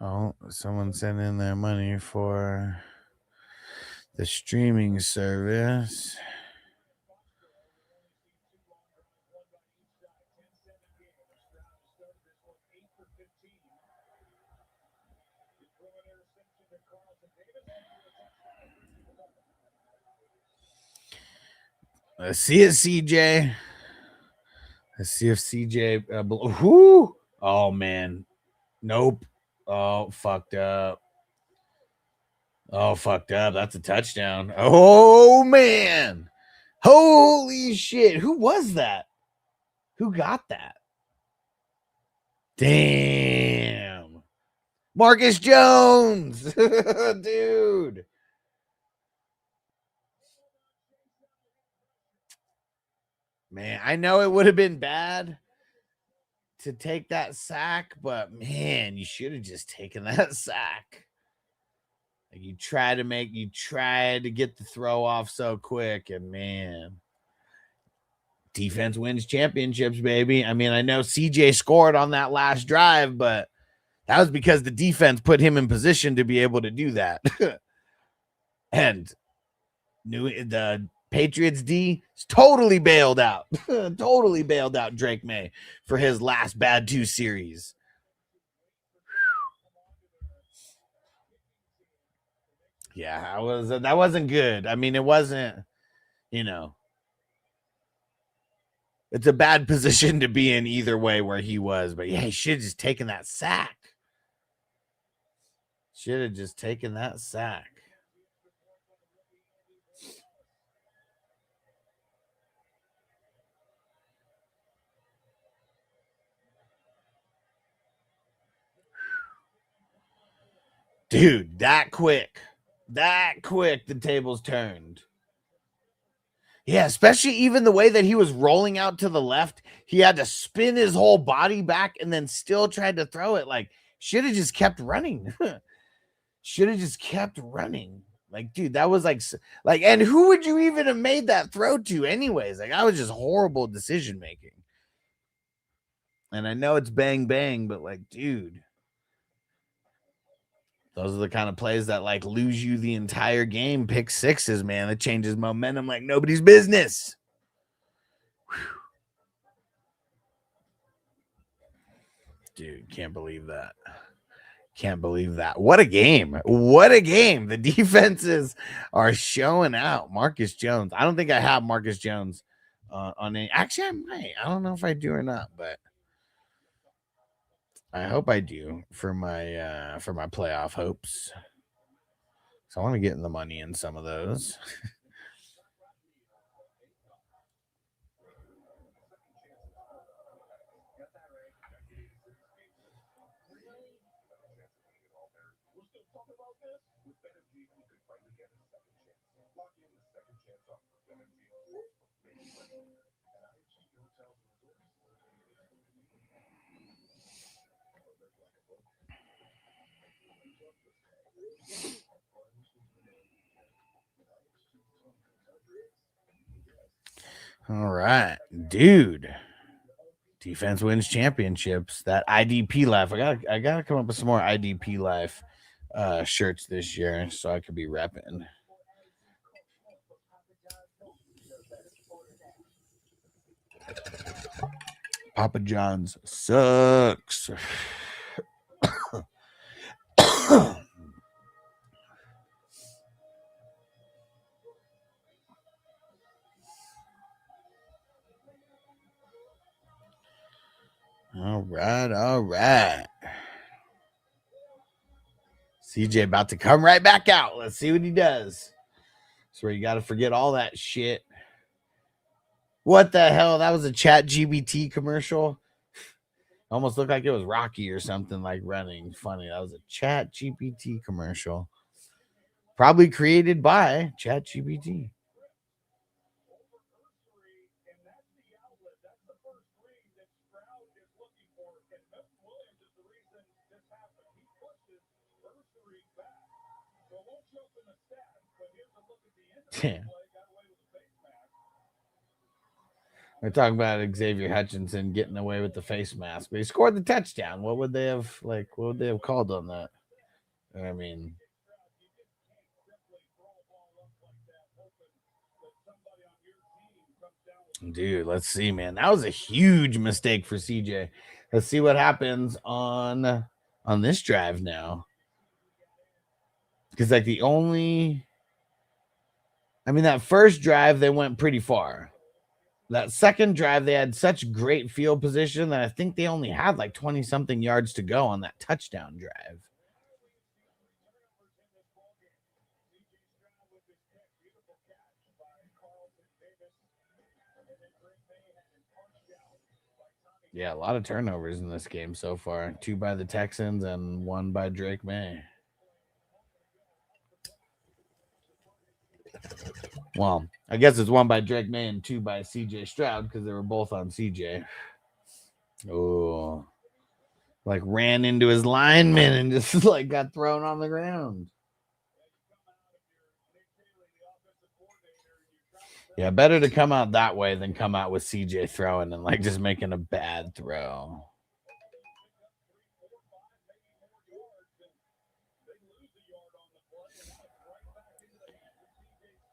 Oh, someone sent in their money for the streaming service. Let's see it, CJ. Let's see if CJ. Oh, man. Nope. Oh, fucked up. That's a touchdown. Oh, man. Holy shit. Who was that? Who got that? Damn. Marcus Jones. Dude. Man, I know it would have been bad to take that sack, but man, you should have just taken that sack. Like you tried to get the throw off so quick, and man, defense wins championships, baby. I mean, I know CJ scored on that last drive, but that was because the defense put him in position to be able to do that. And the Patriots D totally bailed out. Totally bailed out Drake May for his last bad 2 series. Yeah, that wasn't good. I mean, it wasn't, it's a bad position to be in either way where he was, but yeah, he should have just taken that sack. Dude, that quick, the tables turned. Yeah, especially even the way that he was rolling out to the left. He had to spin his whole body back and then still tried to throw it. Like, should have just kept running. Should have just kept running. Like, dude, that was like, and who would you even have made that throw to anyways? Like, I was just horrible decision making. And I know it's bang, bang, but like, dude, those are the kind of plays that like lose you the entire game. Pick sixes, man. It changes momentum like nobody's business. Whew. Dude, can't believe that. Can't believe that. What a game. What a game. The defenses are showing out. Marcus Jones. I don't think I have Marcus Jones on any. Actually, I might. I don't know if I do or not, but I hope I do for my playoff hopes. So I want to get in the money in some of those. All right, dude. Defense wins championships. That IDP life. I gotta come up with some more IDP life shirts this year so I could be repping. Papa John's sucks. All right. CJ about to come right back out. Let's see what he does. That's where you got to forget all that shit. What the hell? That was a Chat GBT commercial. Almost looked like it was Rocky or something like running. Funny. That was a Chat GPT commercial. Probably created by Chat GPT. Yeah. We're talking about Xavier Hutchinson getting away with the face mask, but he scored the touchdown. What would they have called on that? I mean, dude, let's see, man. That was a huge mistake for CJ. Let's see what happens on this drive now. Because like that first drive, they went pretty far. That second drive, they had such great field position that I think they only had like 20-something yards to go on that touchdown drive. Yeah, a lot of turnovers in this game so far. 2 by the Texans and 1 by Drake May. Well, I guess it's 1 by Drake May and 2 by CJ Stroud because they were both on CJ. Oh, like ran into his lineman and just like got thrown on the ground. Yeah, better to come out that way than come out with CJ throwing and like just making a bad throw.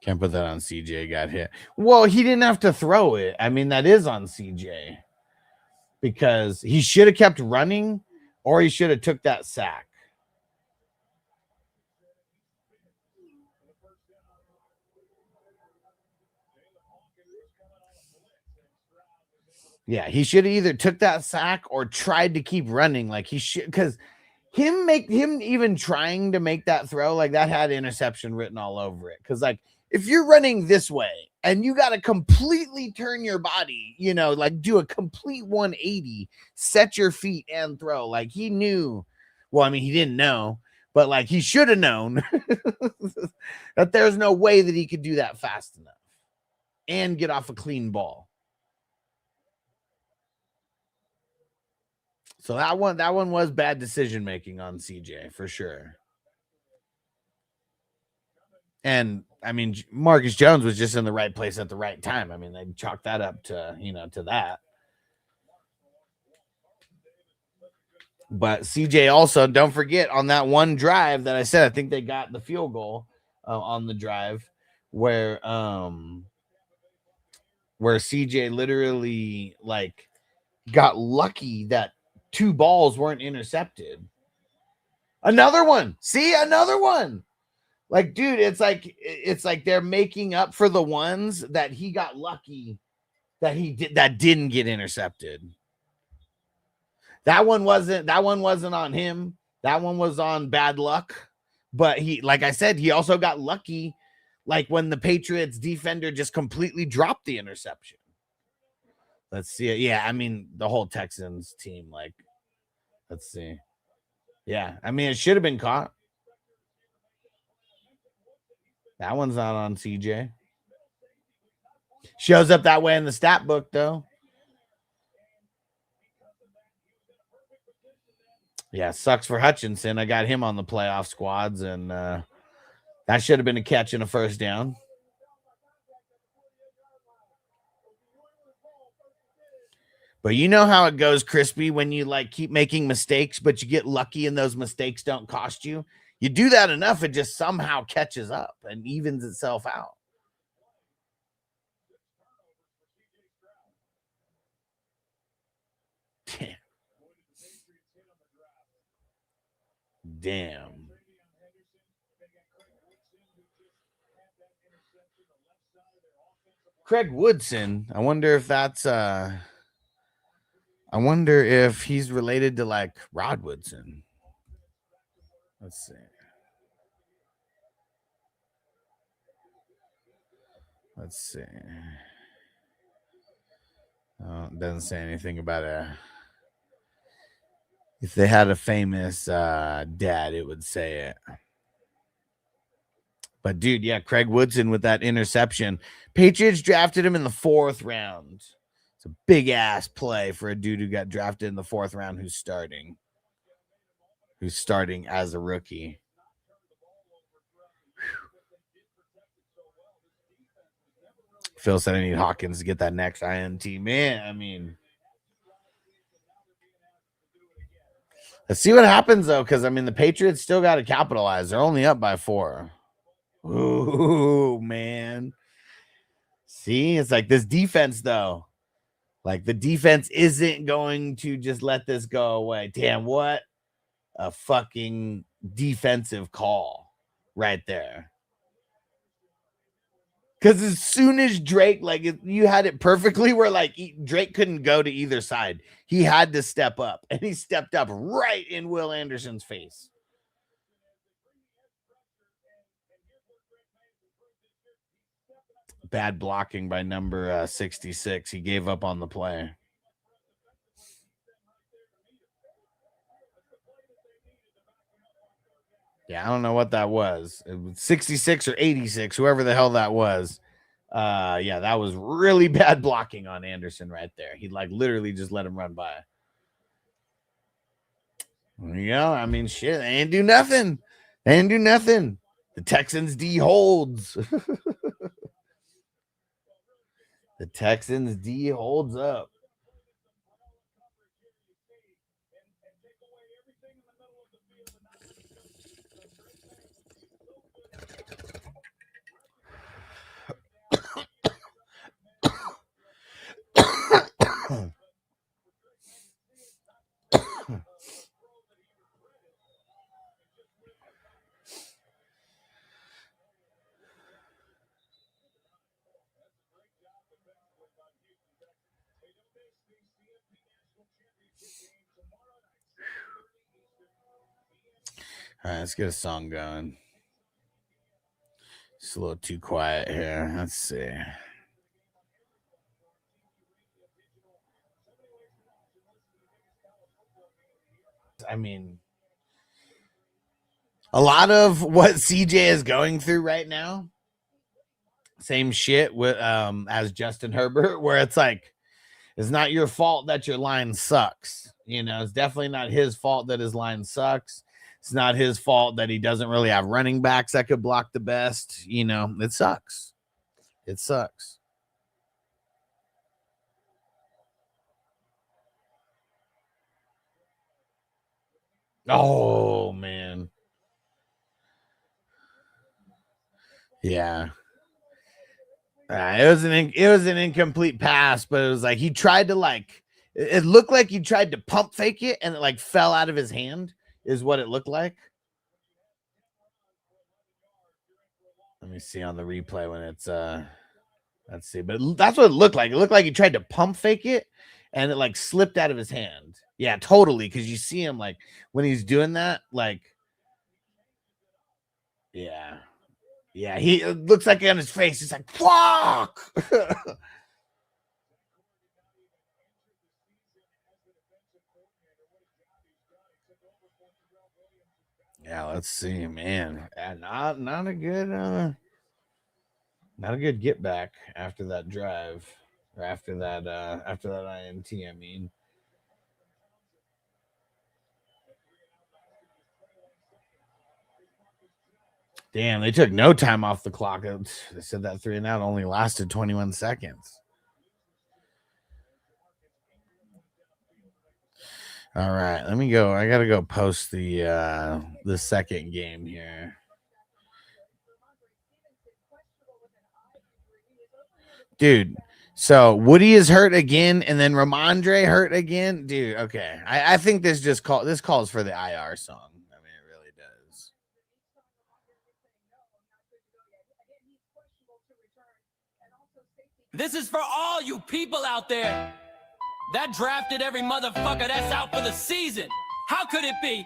Can't put that on CJ. Got hit. Well, he didn't have to throw it. I mean, that is on CJ because he should have kept running or he should have took that sack. Yeah, he should have either took that sack or tried to keep running like he should, because him even trying to make that throw, like that had interception written all over it. Because like if you're running this way and you got to completely turn your body, like do a complete 180, set your feet and throw. Like he knew, well, I mean, he didn't know, but like he should have known that there's no way that he could do that fast enough. and get off a clean ball. So that one was bad decision making on CJ for sure. And I mean, Marcus Jones was just in the right place at the right time. I mean, they chalked that up to, to that. But CJ also, don't forget, on that one drive that I said, I think they got the field goal on the drive where CJ literally like got lucky that 2 balls weren't intercepted. Another one. See, another one. Like, dude, it's like they're making up for the ones that he got lucky that didn't get intercepted. That one wasn't on him. That one was on bad luck. But he, like I said, he also got lucky, like when the Patriots defender just completely dropped the interception. Let's see it. Yeah, I mean, the whole Texans team, like, let's see. Yeah, I mean, it should have been caught. That one's not on CJ. Shows up that way in the stat book, though. Yeah, sucks for Hutchinson. I got him on the playoff squads, and that should have been a catch and a first down. But you know how it goes, Crispy, when you like keep making mistakes, but you get lucky and those mistakes don't cost you. You do that enough, it just somehow catches up and evens itself out. Damn. Craig Woodson. I wonder if that's I wonder if he's related to like Rod Woodson. Let's see. Let's see. It doesn't say anything about if they had a famous dad, it would say it. But dude, yeah, Craig Woodson with that interception. Patriots drafted him in the 4th round. It's a big ass play for a dude who got drafted in the 4th round who's starting as a rookie. Phil said I need Hawkins to get that next INT. Man, I mean, let's see what happens, though, because, I mean, the Patriots still got to capitalize. They're only up by 4. Ooh, man. See, it's like this defense, though. Like, the defense isn't going to just let this go away. Damn, what a fucking defensive call right there. Because as soon as Drake, like, you had it perfectly where, like, Drake couldn't go to either side. He had to step up, and he stepped up right in Will Anderson's face. Bad blocking by number 66. He gave up on the play. Yeah, I don't know what that was. It was 66 or 86, whoever the hell that was. Yeah, that was really bad blocking on Anderson right there. He like literally just let him run by. Yeah, I mean, shit, they ain't do nothing. They ain't do nothing. The Texans D holds. The Texans D holds up. All right, let's get a song going. It's a little too quiet here. Let's see. I mean, a lot of what CJ is going through right now Same shit with as Justin Herbert, where it's like, it's not your fault that your line sucks. You know, it's definitely not his fault that his line sucks. It's not his fault that he doesn't really have running backs that could block the best. You know, it sucks. It sucks. Oh man. Yeah. It was an incomplete pass, but it was like he tried to it looked like he tried to pump fake it and it like fell out of his hand is what it looked like. Let me see on the replay when it's let's see, but that's what it looked like. It looked like he tried to pump fake it and it like slipped out of his hand. Yeah, totally. Because you see him like when he's doing that, like, yeah. Yeah, it looks like on his face, he's like, fuck. Yeah, let's see, man. Not a good get back after that drive. Or after that INT, I mean. Damn, they took no time off the clock. They said that 3 and out only lasted 21 seconds. All right, let me go. I gotta go post the second game here. Dude, so Woody is hurt again, and then Ramondre hurt again. Dude, okay. I think this calls for the IR song. I mean, it really does.
This is for all you people out there that drafted every motherfucker that's out for the season. How could it be?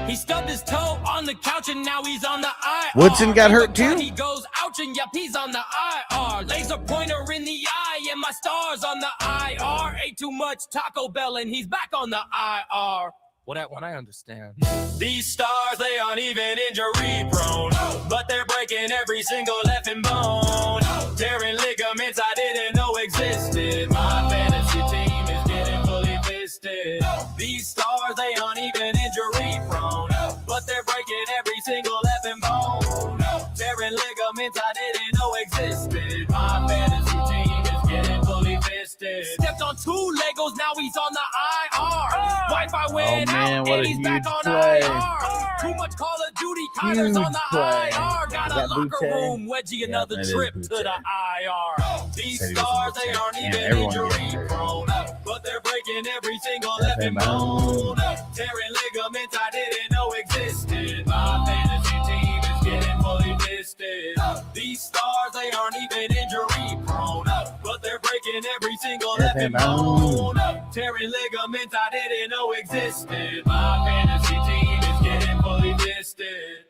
He stubbed his toe on the couch and now he's on the IR.
Woodson got hurt too?
He goes ouch and yep, he's on the IR. Laser pointer in the eye and my star's on the IR. Ate too much Taco Bell and he's back on the IR. Well, that one I understand. These stars, they aren't even injury prone, but they're breaking every single effing bone. Tearing ligaments I didn't know existed. My fantasy team is getting fully fisted. These stars, they aren't even injury prone, but they're breaking every single effing bone. Tearing ligaments I didn't know existed. My fantasy team is getting fully fisted. Stepped on 2 Legos, now he's on the IR. Wi-Fi went out and he's back on IR. Too much Call of Duty, Kyler's on the IR. Got a locker room, wedgie another trip to the IR. These stars, they aren't even injury prone, but they're breaking every single effing bone. Tearing ligaments I didn't know existed. My fantasy team is getting fully fisted. These stars, they aren't even injury prone, but they're breaking every single effing bone. Tearing ligaments I didn't know existed. My fantasy team is getting fully fisted.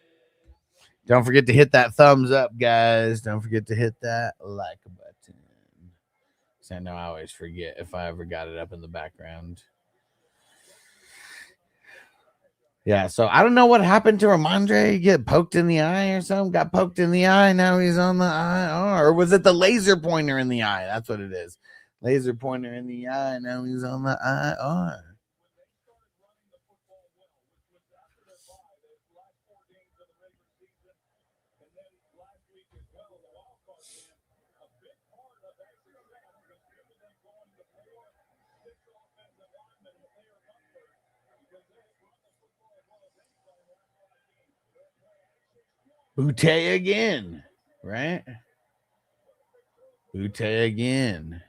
Don't forget to hit that thumbs up, guys. Don't forget to hit that like button. So I know I always forget if I ever got it up in the background. Yeah, so I don't know what happened to Ramondre. He get poked in the eye or something. Got poked in the eye. Now he's on the IR. Or was it the laser pointer in the eye? That's what it is. Laser pointer in the eye. Now he's on the IR. Butte again, right? Butte again.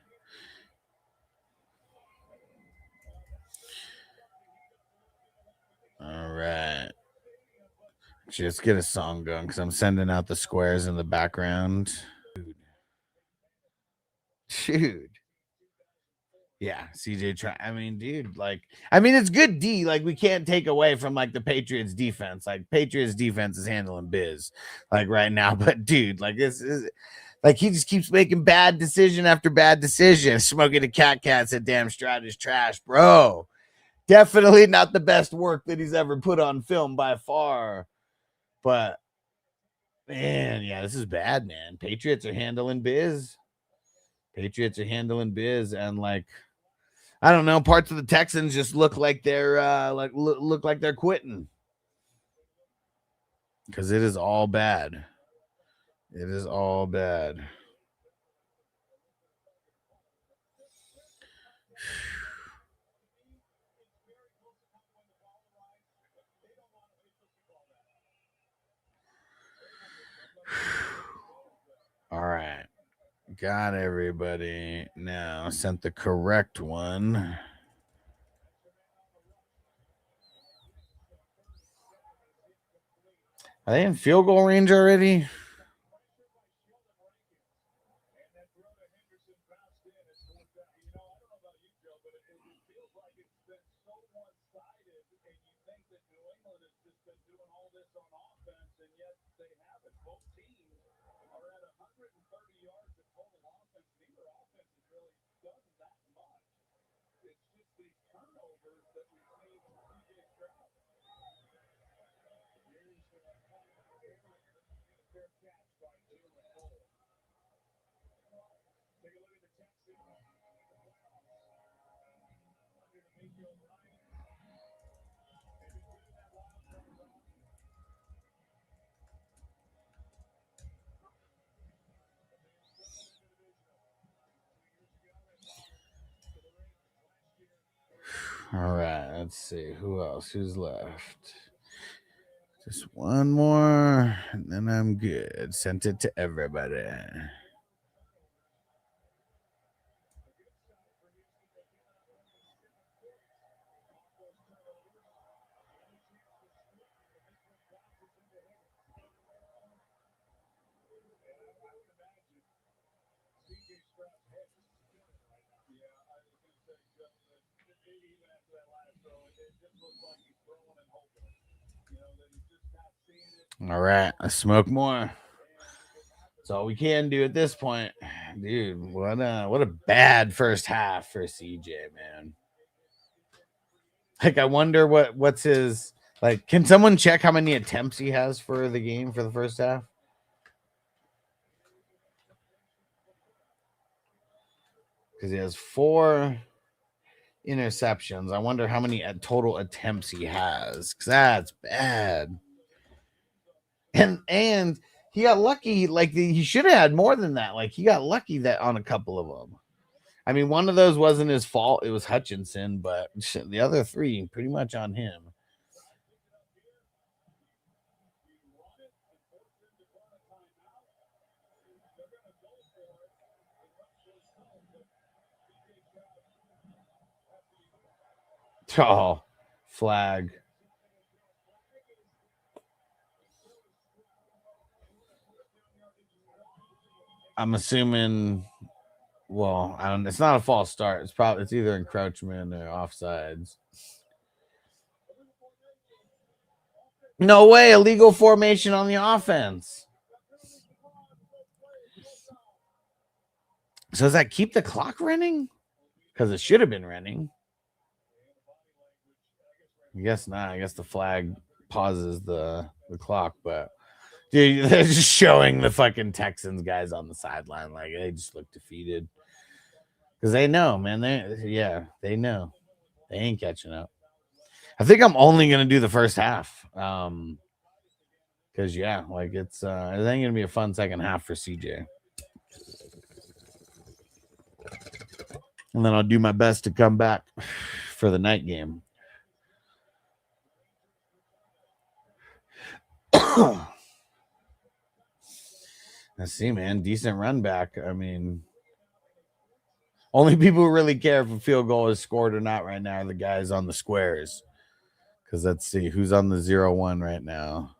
All right. Just get a song going because I'm sending out the squares in the background. Dude. Yeah, CJ I mean, dude, it's good D. Like, we can't take away from like the Patriots defense. Like, Patriots defense is handling biz like right now. But dude, like, this is like he just keeps making bad decision after bad decision. Smoking a cat said, damn, Stroud is trash, bro. Definitely not the best work that he's ever put on film by far. But Man, yeah, this is bad, man. Patriots are handling biz. And like, I don't know, parts of the Texans just look like they're look like they're quitting. Because it is all bad. It is all bad. All right. Got everybody now. Sent the correct one. Are they in field goal range already? All right, let's see who else. Who's left? Just one more, and then I'm good. Sent it to everybody. All right, let's smoke more. That's all we can do at this point, dude. What a bad first half for CJ, man. Like, I wonder what's his like. Can someone check how many attempts he has for the game for the first half? Because he has 4 interceptions. I wonder how many total attempts he has. Because that's bad. And he got lucky. Like, he should have had more than that. Like, he got lucky that on a couple of them. I mean, one of those wasn't his fault. It was Hutchinson, but the other 3 pretty much on him. Oh, flag. I'm assuming. Well, I don't. It's not a false start. It's either encroachment or offsides. No way, illegal formation on the offense. So does that keep the clock running? Because it should have been running. I guess not. I guess the flag pauses the clock, but dude, they're just showing the fucking Texans guys on the sideline like they just look defeated. Because they know, man. They know. They ain't catching up. I think I'm only gonna do the first half. Because like it ain't gonna be a fun second half for CJ. And then I'll do my best to come back for the night game. Let's see, man. Decent run back. I mean, only people who really care if a field goal is scored or not right now are the guys on the squares. Because let's see who's on the 0-1 right now.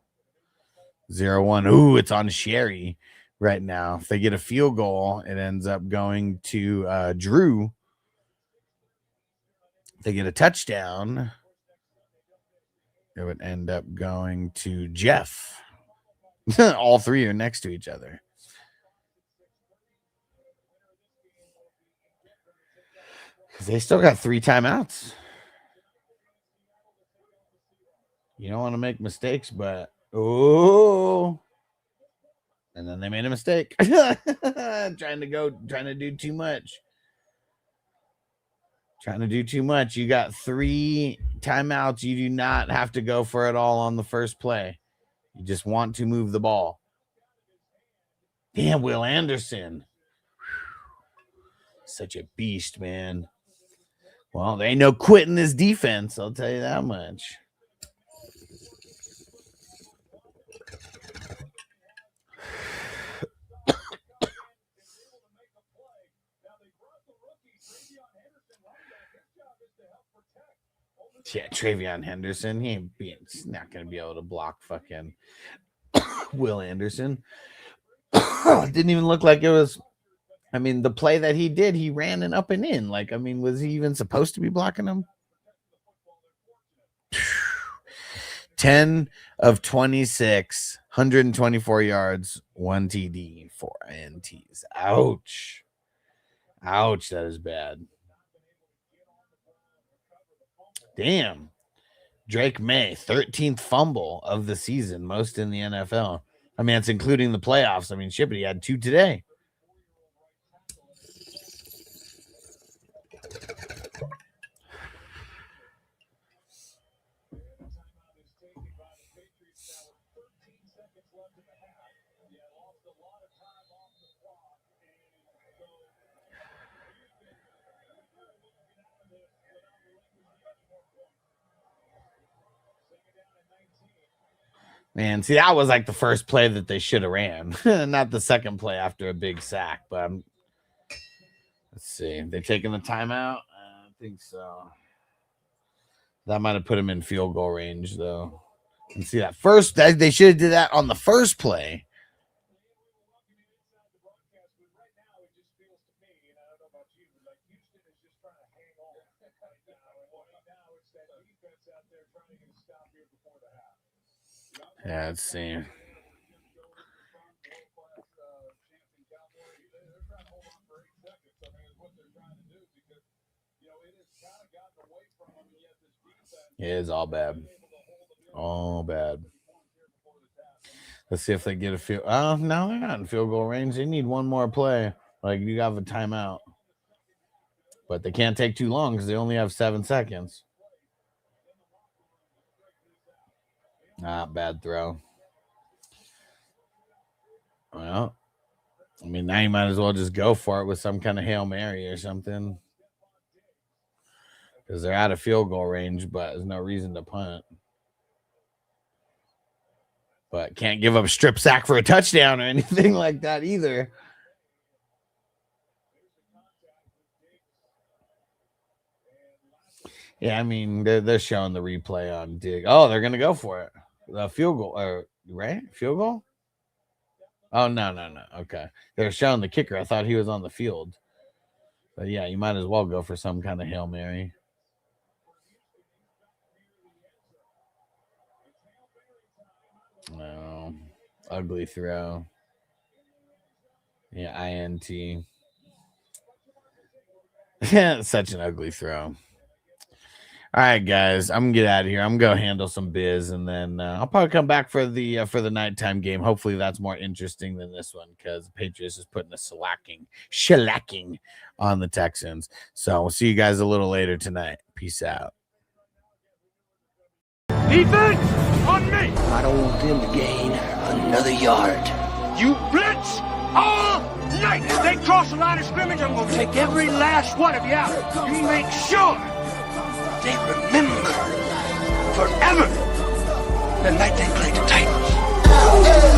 0-1. Ooh, it's on Sherry right now. If they get a field goal, it ends up going to Drew. If they get a touchdown, it would end up going to Jeff. All 3 are next to each other. They still got 3 timeouts. You don't want to make mistakes, but And then they made a mistake. trying to do too much. Trying to do too much. You got 3 timeouts. You do not have to go for it all on the first play. You just want to move the ball. Damn, Will Anderson. Such a beast, man. Well, there ain't no quitting this defense. I'll tell you that much. Yeah, Travion Henderson. He's not going to be able to block fucking Will Anderson. Didn't even look like it was. I mean, the play that he did, he ran an up and in. Like, I mean, was he even supposed to be blocking him? 10 of 26, 124 yards, 1 TD, 4 INTs. Ouch. Ouch, that is bad. Damn. Drake May, 13th fumble of the season, most in the NFL. I mean, it's including the playoffs. I mean, shit, but he had 2 today. Man, see, that was like the first play that they should have ran, not the second play after a big sack. But let's see, they taking the timeout? I think so. That might have put him in field goal range, though. And see that first, they should have did that on the first play. Yeah, let's see. It is all bad. All bad. Let's see if they get a field. Oh, no, they're not in field goal range. They need one more play. Like, you have a timeout. But they can't take too long because they only have 7 seconds. Bad throw. Well, I mean, now you might as well just go for it with some kind of Hail Mary or something. Because they're out of field goal range, but there's no reason to punt. But can't give up a strip sack for a touchdown or anything like that either. Yeah, I mean, they're showing the replay on Dig. Oh, they're going to go for it. The field goal, right? Field goal? Oh, no. Okay. They're showing the kicker. I thought he was on the field. But, yeah, you might as well go for some kind of Hail Mary. No. Ugly throw. Yeah, INT. Such an ugly throw. All right, guys, I'm gonna get out of here. I'm gonna go handle some biz, and then I'll probably come back for the nighttime game. Hopefully, that's more interesting than this one because the Patriots is putting a shellacking on the Texans. So we'll see you guys a little later tonight. Peace out.
Defense on me.
I don't want them to gain another yard.
You blitz all night. If they cross the line of scrimmage, I'm going to take every last one of you out. You make sure they remember forever the night they played the Titans.